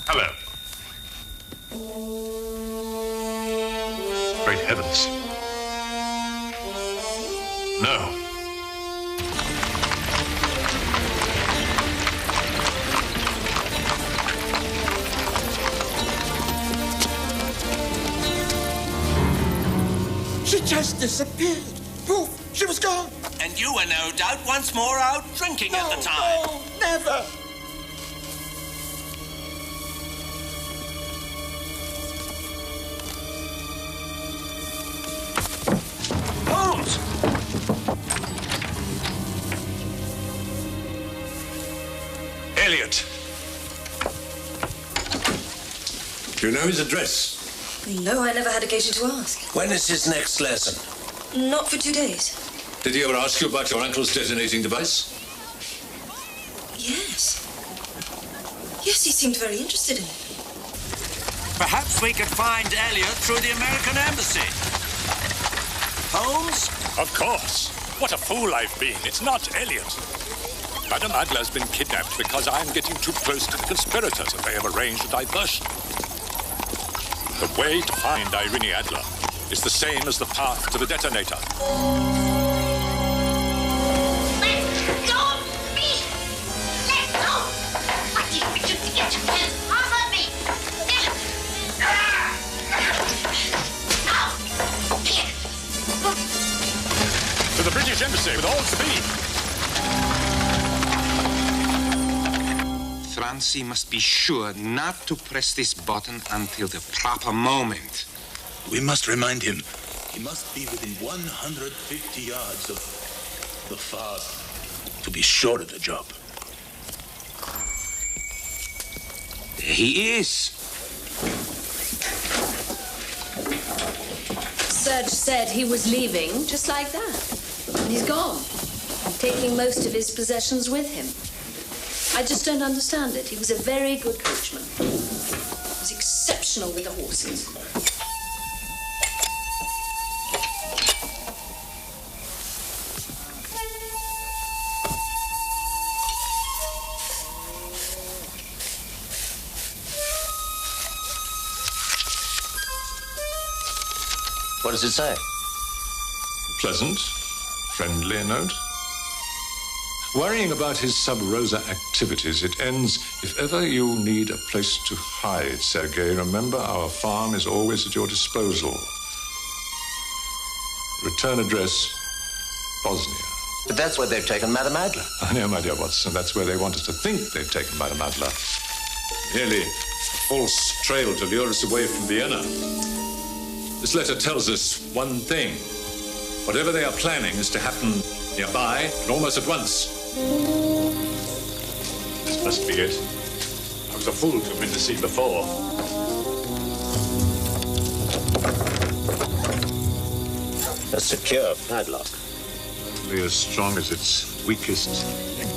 Hello. Great heavens. No. She just disappeared. Poof, she was gone. And you were no doubt once more out drinking at the time. No, never. Holmes! Elliot. Do you know his address? No, I never had occasion to ask. When is his next lesson? Not for 2 days. Did he ever ask you about your uncle's detonating device? Yes. Yes, he seemed very interested in it. Perhaps we could find Elliot through the American embassy. Holmes? Of course. What a fool I've been. It's not Elliot. Madame Adler's been kidnapped because I'm getting too close to the conspirators and they have arranged a diversion. The way to find Irene Adler is the same as the path to the detonator. To the British Embassy with all speed. Francie must be sure not to press this button until the proper moment. We must remind him. He must be within 150 yards of the father to be sure of the job. There he is. Serge said he was leaving just like that. And he's gone, taking most of his possessions with him. I just don't understand it. He was a very good coachman. He was exceptional with the horses. What does it say? Pleasant, friendly note. Worrying about his sub rosa activities, it ends, if ever you need a place to hide, Sergei, remember our farm is always at your disposal. Return address, Bosnia. But that's where they've taken Madame Adler. I know, my dear Watson, that's where they want us to think they've taken Madame Adler. Merely a false trail to lure us away from Vienna. This letter tells us one thing. Whatever they are planning is to happen nearby and almost at once. This must be it. I was a fool to have been deceived before. A secure padlock. Only as strong as its weakest link.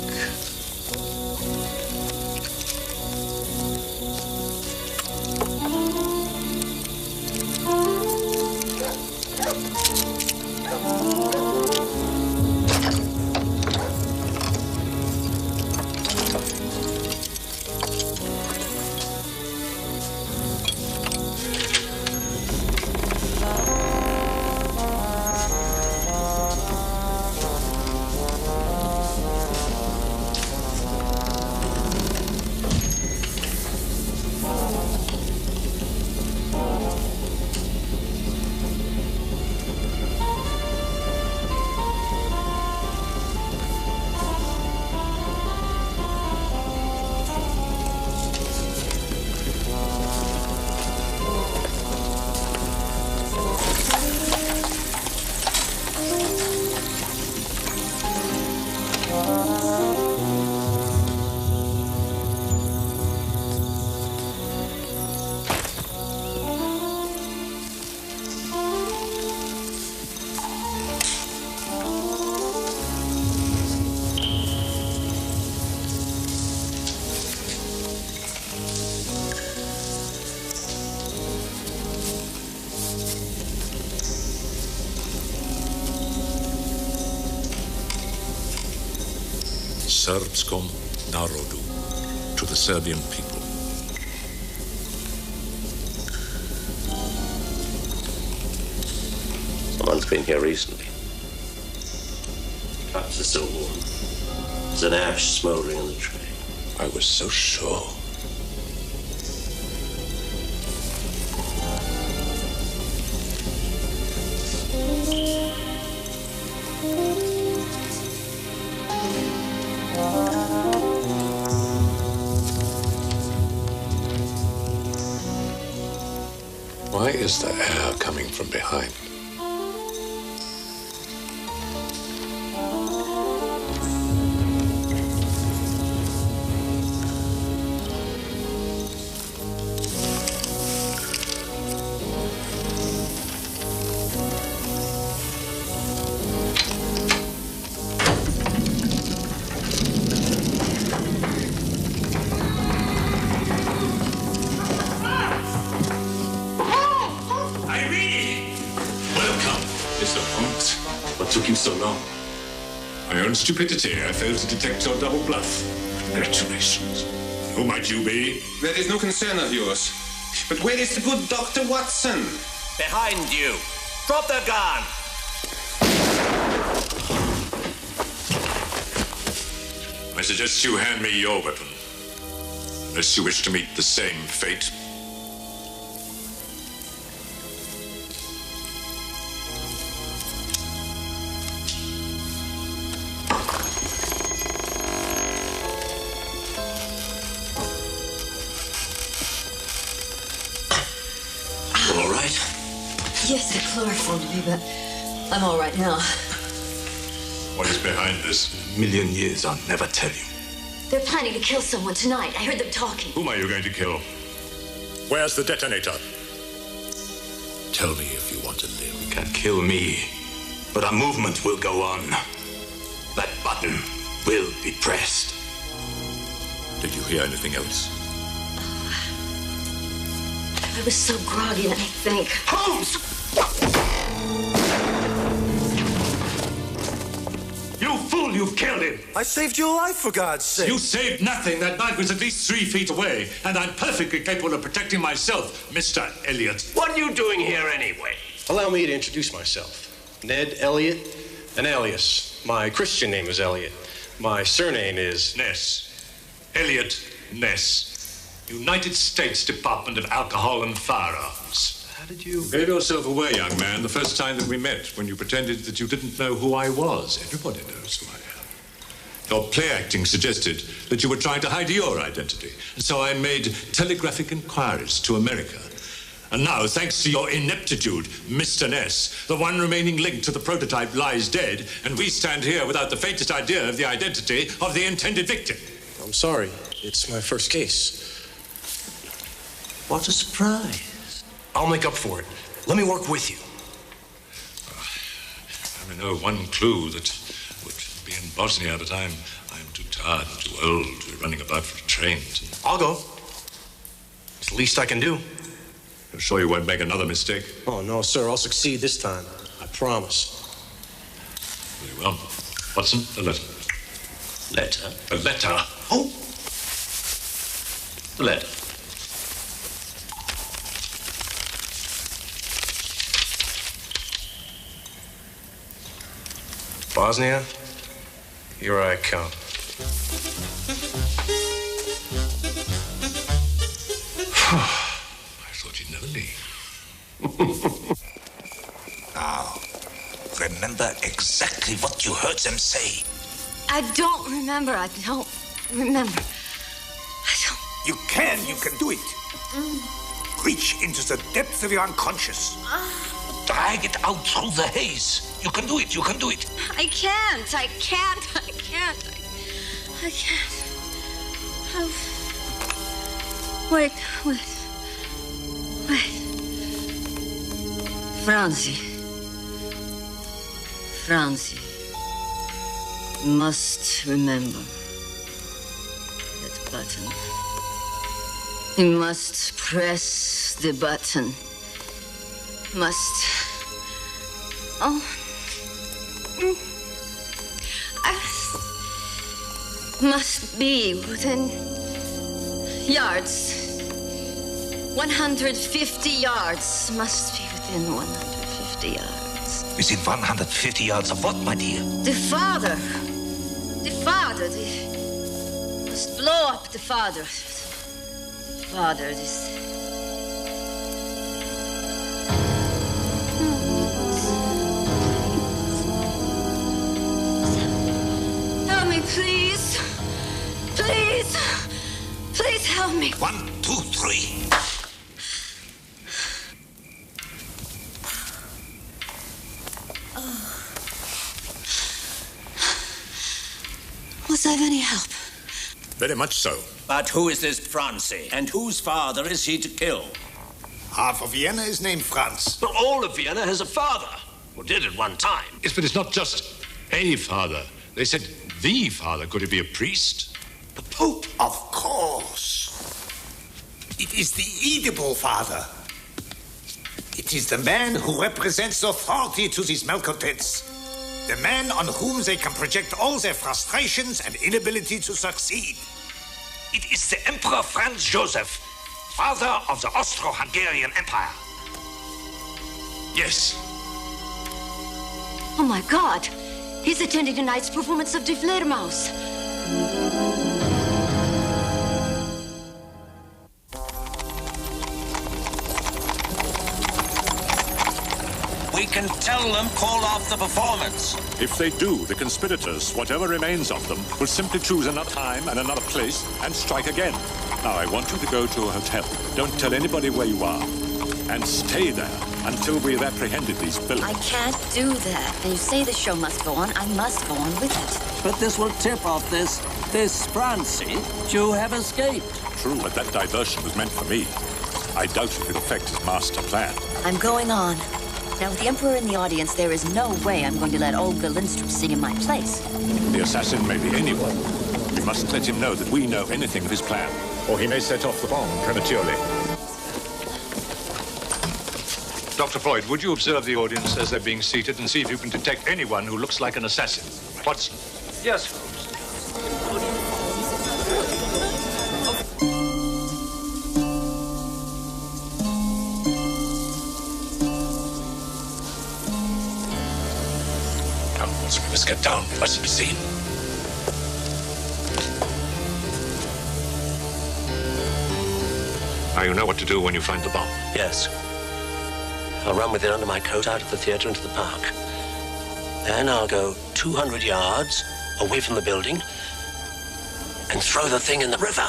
Srpskom narodu, to the Serbian people. Someone's been here recently. Cups are still warm. There's an ash smoldering in the tray. I was so sure. Why is the air coming from behind? own stupidity. I failed to detect your double bluff. Congratulations. Who might you be? That is no concern of yours. But where is the good Dr. Watson? Behind you. Drop the gun. I suggest you hand me your weapon, unless you wish to meet the same fate. All right? Yes, they chloroformed me, but I'm all right now. What is behind this? A million years, I'll never tell you. They're planning to kill someone tonight. I heard them talking. Whom are you going to kill? Where's the detonator? Tell me if you want to live. You can kill me, but our movement will go on. That button will be pressed. Did you hear anything else? I was so groggy, let me think. Holmes! You fool, you've killed him! I saved your life, for God's sake. You saved nothing. That knife was at least 3 feet away, and I'm perfectly capable of protecting myself, Mr. Elliot. What are you doing here anyway? Allow me to introduce myself. Ned Elliot, an alias. My Christian name is Elliot. My surname is... Ness. Elliot Ness. United States Department of Alcohol and Firearms. How did you... You gave yourself away, young man, the first time that we met, when you pretended that you didn't know who I was. Everybody knows who I am. Your play acting suggested that you were trying to hide your identity, and so I made telegraphic inquiries to America. And now, thanks to your ineptitude, Mr. Ness, the one remaining link to the prototype lies dead, and we stand here without the faintest idea of the identity of the intended victim. I'm sorry. It's my first case. What a surprise. I'll make up for it. Let me work with you. I know one clue that would be in Bosnia, but I'm too tired and too old to be running about for trains. I'll go. It's the least I can do. You're sure you won't make another mistake? Oh, no, sir. I'll succeed this time. I promise. Very well. Hudson, the letter. Letter? The letter? Oh! The letter. Bosnia, here I come. I thought you'd never leave. Now, remember exactly what you heard them say. I don't remember. I don't remember. You can do it. Reach into the depths of your unconscious. Drag it out through the haze. You can do it. I can't. Oh. Wait. Franzi. You must remember that button. You must press the button. Must be within yards. 150 yards. Must be within 150 yards. Within 150 yards of what, my dear? The father. Must blow up the father. Help me, please. Please help me. 1, 2, 3. Was I of any help? Very much so. But who is this Franzi? And whose father is he to kill? Half of Vienna is named Franz. But all of Vienna has a father. Or did at one time. Yes, but it's not just a father. They said the father. Could it be a priest? The Pope, of course. It is the edible father. It is the man who represents authority to these malcontents. The man on whom they can project all their frustrations and inability to succeed. It is the Emperor Franz Joseph, father of the Austro-Hungarian Empire. Yes. Oh, my God. He's attending tonight's performance of Die Fledermaus. We can tell them call off the performance. If they do, the conspirators, whatever remains of them, will simply choose another time and another place and strike again. Now, I want you to go to a hotel. Don't tell anybody where you are. And stay there until we've apprehended these villains. I can't do that. When you say the show must go on, I must go on with it. But this will tip off this Franz to have escaped. True, but that diversion was meant for me. I doubt it will affect his master plan. I'm going on. Now, with the Emperor in the audience, there is no way I'm going to let Olga Lindstrom sing in my place. The assassin may be anyone. We mustn't let him know that we know anything of his plan, or he may set off the bomb prematurely. Dr. Freud, would you observe the audience as they're being seated and see if you can detect anyone who looks like an assassin? Watson. Yes. We must get down. We mustn't be seen. Now you know what to do when you find the bomb. Yes. I'll run with it under my coat out of the theater into the park. Then I'll go 200 yards away from the building and throw the thing in the river.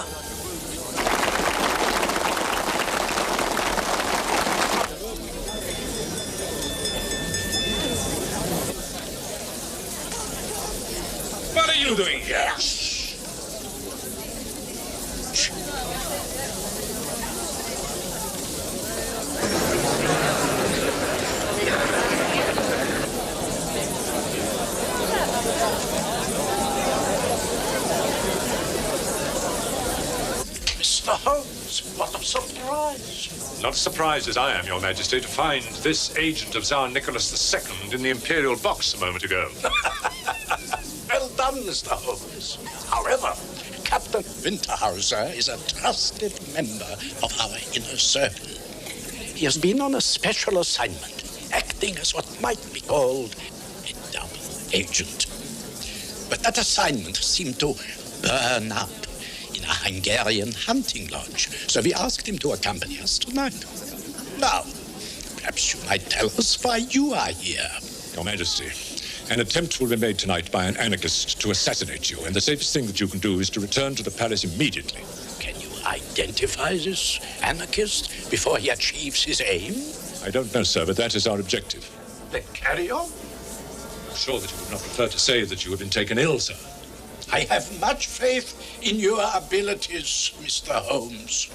What are you doing here? Mr. Holmes, what a surprise. Not as surprised as I am, Your Majesty, to find this agent of Tsar Nicholas II in the Imperial box a moment ago. Well done, Mr. Holmes. However, Captain Winterhauser is a trusted member of our inner circle. He has been on a special assignment, acting as what might be called a double agent. But that assignment seemed to burn up in a Hungarian hunting lodge, so we asked him to accompany us tonight. Now, perhaps you might tell us why you are here. Your Majesty, an attempt will be made tonight by an anarchist to assassinate you, and the safest thing that you can do is to return to the palace immediately. Can you identify this anarchist before he achieves his aim? I don't know, sir, but that is our objective. Then carry on. I'm sure that you would not prefer to say that you have been taken ill, sir. I have much faith in your abilities, Mr. Holmes.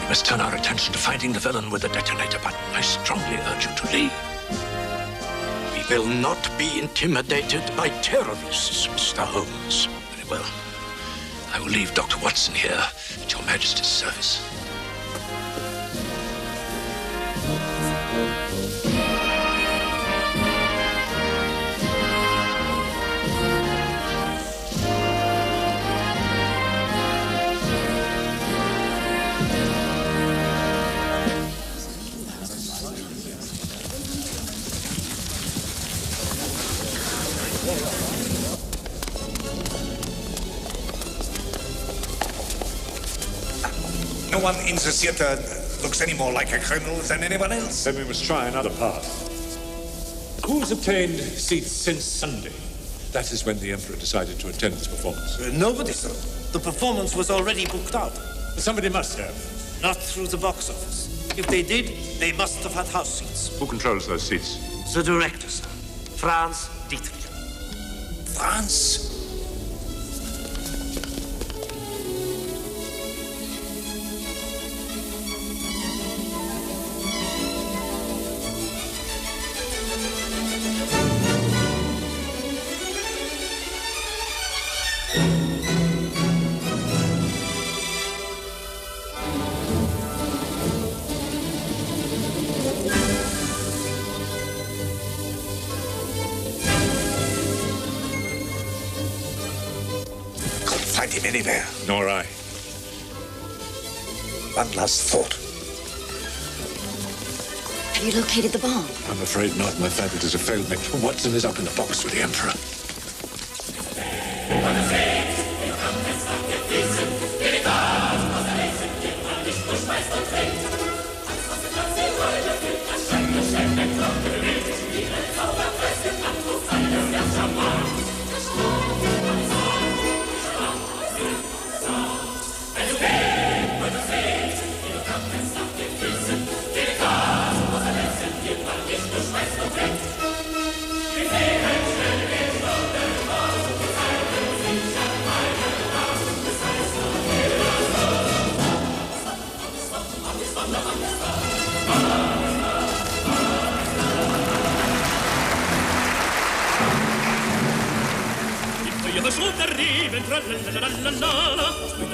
We must turn our attention to finding the villain with the detonator button. I strongly urge you to leave. We will not be intimidated by terrorists, Mr. Holmes. Very well. I will leave Dr. Watson here at Your Majesty's service. No one in the theater looks any more like a criminal than anyone else. Then we must try another path. Who has obtained seats since Sunday? That is when the Emperor decided to attend this performance. Nobody, sir. The performance was already booked out. Somebody must have. Not through the box office. If they did, they must have had house seats. Who controls those seats? The director, sir. Franz Dietrich. Franz? him anywhere. Nor I. One last thought. Have you located the bomb? I'm afraid not, and the fact that it is a failed mate. Watson is up in the box with the Emperor.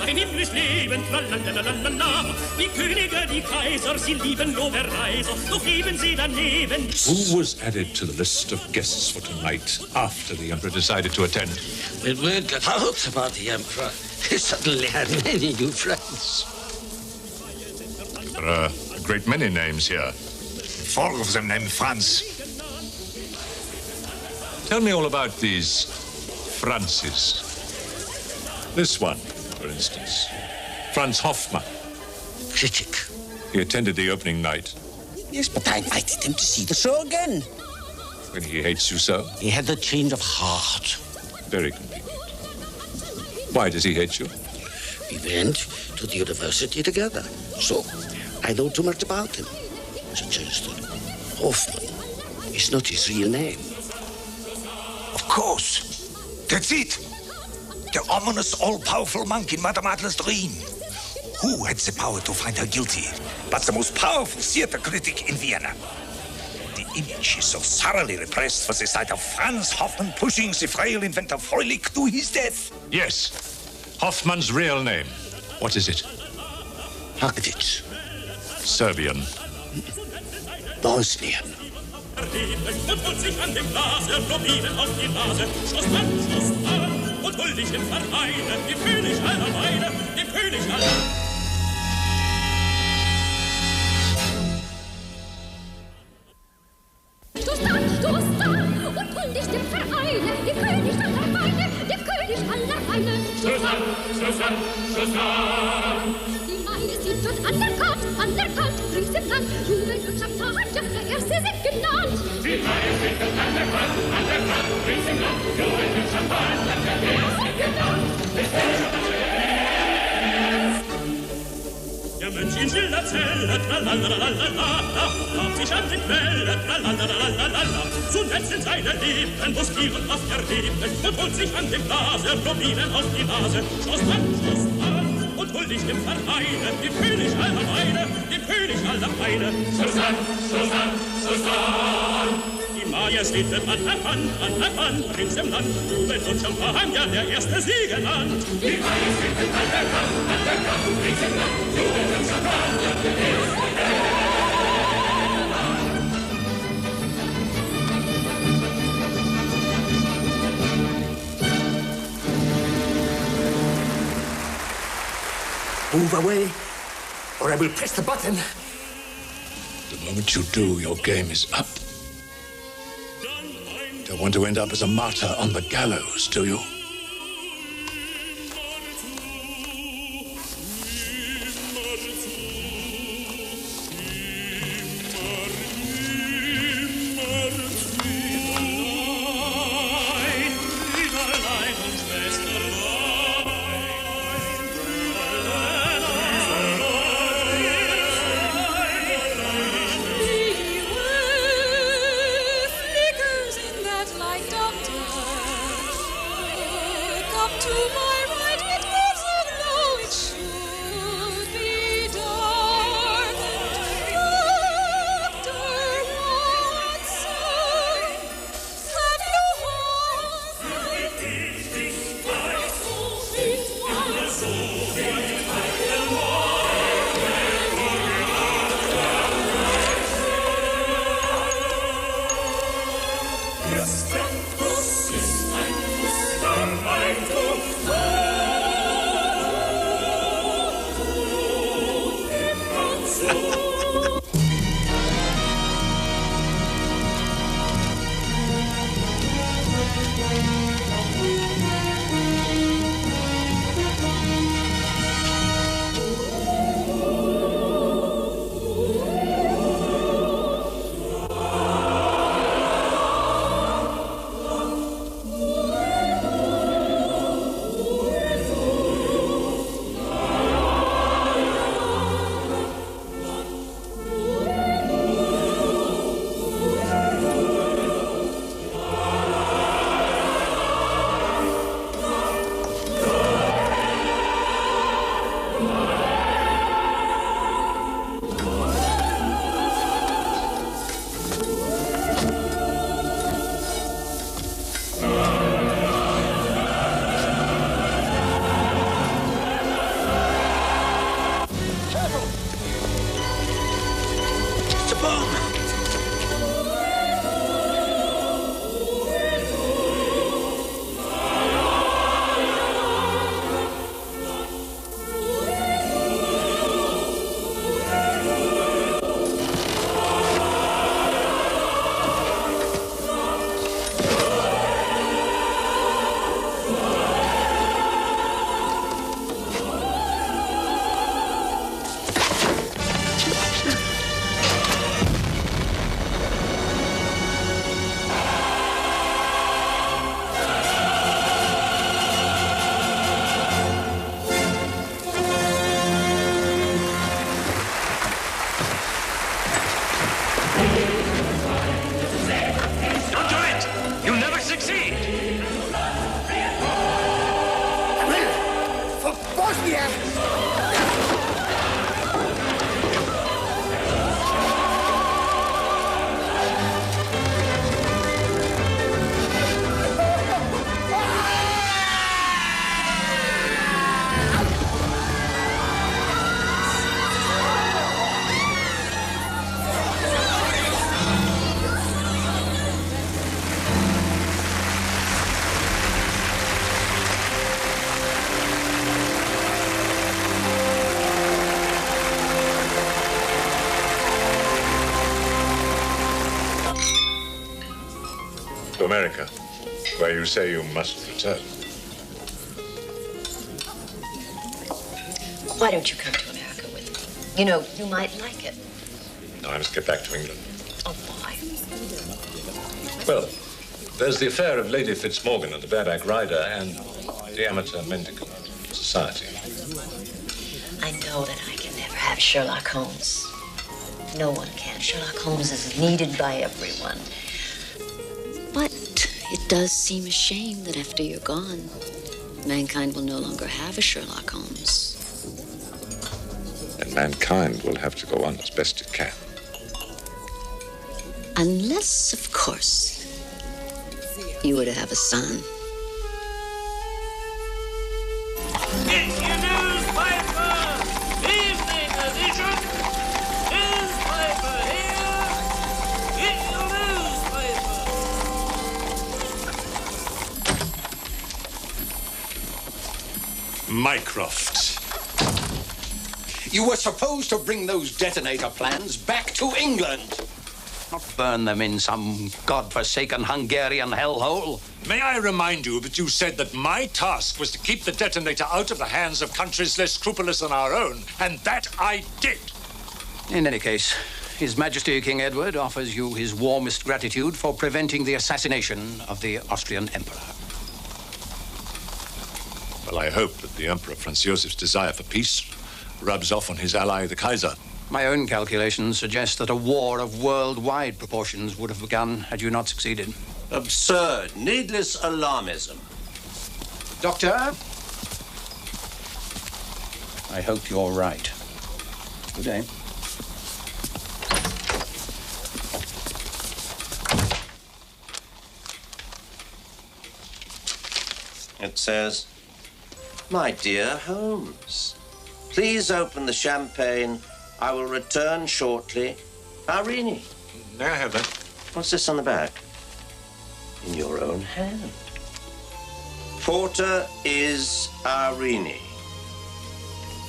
Ein himmlisch Leben, tralalala. Die Könige, die Kaiser, sie lieben Loberreiser, doch leben sie daneben. Who was added to the list of guests for tonight after the Emperor decided to attend? When word got out about the Emperor, he suddenly had many new friends. There are a great many names here. 4 of them named Franz. Tell me all about these Franzes. This one, for instance. Franz Hoffmann. Critic. He attended the opening night. Yes, but I invited him to see the show again. When he hates you so? He had a change of heart. Very convenient. Why does he hate you? We went to the university together. So, I know too much about him. Suggested. Hoffmann is not his real name. Of course. That's it. The ominous, all-powerful monk in Madame Adler's dream. Who had the power to find her guilty but the most powerful theater critic in Vienna? The image is so thoroughly repressed for the sight of Franz Hoffmann pushing the frail inventor Froelich to his death. Yes. Hoffmann's real name. What is it? Margaret. Serbian. Bosnian. Und holt sich an dem Glase, Rubinen auf die Nase, Schloss an, und hol dich im Vereine, dem König aller Weine, dem König aller... Stoß an, und hol dich dem Vereine, dem König aller Weine, dem König aller Weine. Stoß an. Die Majestät wird anerkannt, rings im Land, Jubel und Champagner, der Erste sind genannt. Die Majestät wird anerkannt, rings im Land, Jubel und Champagner, der Erste sind genannt. Der Mönch in stiller Zelle, tralalalala, darf sich an den Quellen, tralalalala, zuletzt in seine Lippen, buskieren auf der Lippen, und holt sich an dem Glase, Rubinen auf die Nase, Schloss an, und hol dich dem Vereine, dem König aller Weine, dem König aller Weine. Susan. Die Majestät wird anerkannt, rings im Land, Jubel und Champagner, der Erste sie genannt. Die Majestät wird anerkannt, rings im Land, Jubel und Champagner, der Erste Move away, or I will press the button. The moment you do, your game is up. Don't want to end up as a martyr on the gallows, do you? Erster Kuss ist ein Muster, mein Tod. Bohm! To America, where you say you must return. Why don't you come to America with me? You know, you might like it. No, I must get back to England. Oh, why? Well, there's the affair of Lady Fitzmorgan and the bareback rider and the amateur mendicant society. I know that I can never have Sherlock Holmes. No one can. Sherlock Holmes is needed by everyone. But it does seem a shame that after you're gone, mankind will no longer have a Sherlock Holmes. And mankind will have to go on as best it can. Unless, of course, you were to have a son. It's your newspaper! Evening edition! Newspaper here! It's your newspaper! Mycroft. You were supposed to bring those detonator plans back to England. Not burn them in some godforsaken Hungarian hellhole. May I remind you that you said that my task was to keep the detonator out of the hands of countries less scrupulous than our own, and that I did. In any case, His Majesty King Edward offers you his warmest gratitude for preventing the assassination of the Austrian Emperor. Well, I hope that the Emperor Franz Josef's desire for peace rubs off on his ally, the Kaiser. My own calculations suggest that a war of worldwide proportions would have begun had you not succeeded. Absurd, needless alarmism. Doctor? I hope you're right. Good day. It says, "My dear Holmes, please open the champagne. I will return shortly. Irene." May I have that? What's this on the back? In your own hand. Porter is Irene.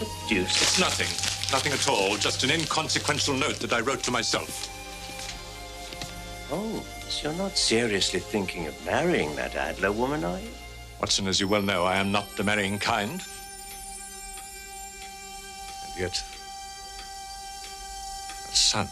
The deuce. It's nothing. Nothing at all. Just an inconsequential note that I wrote to myself. Oh, so you're not seriously thinking of marrying that Adler woman, are you? Watson, as you well know, I am not the marrying kind. And yet, that son.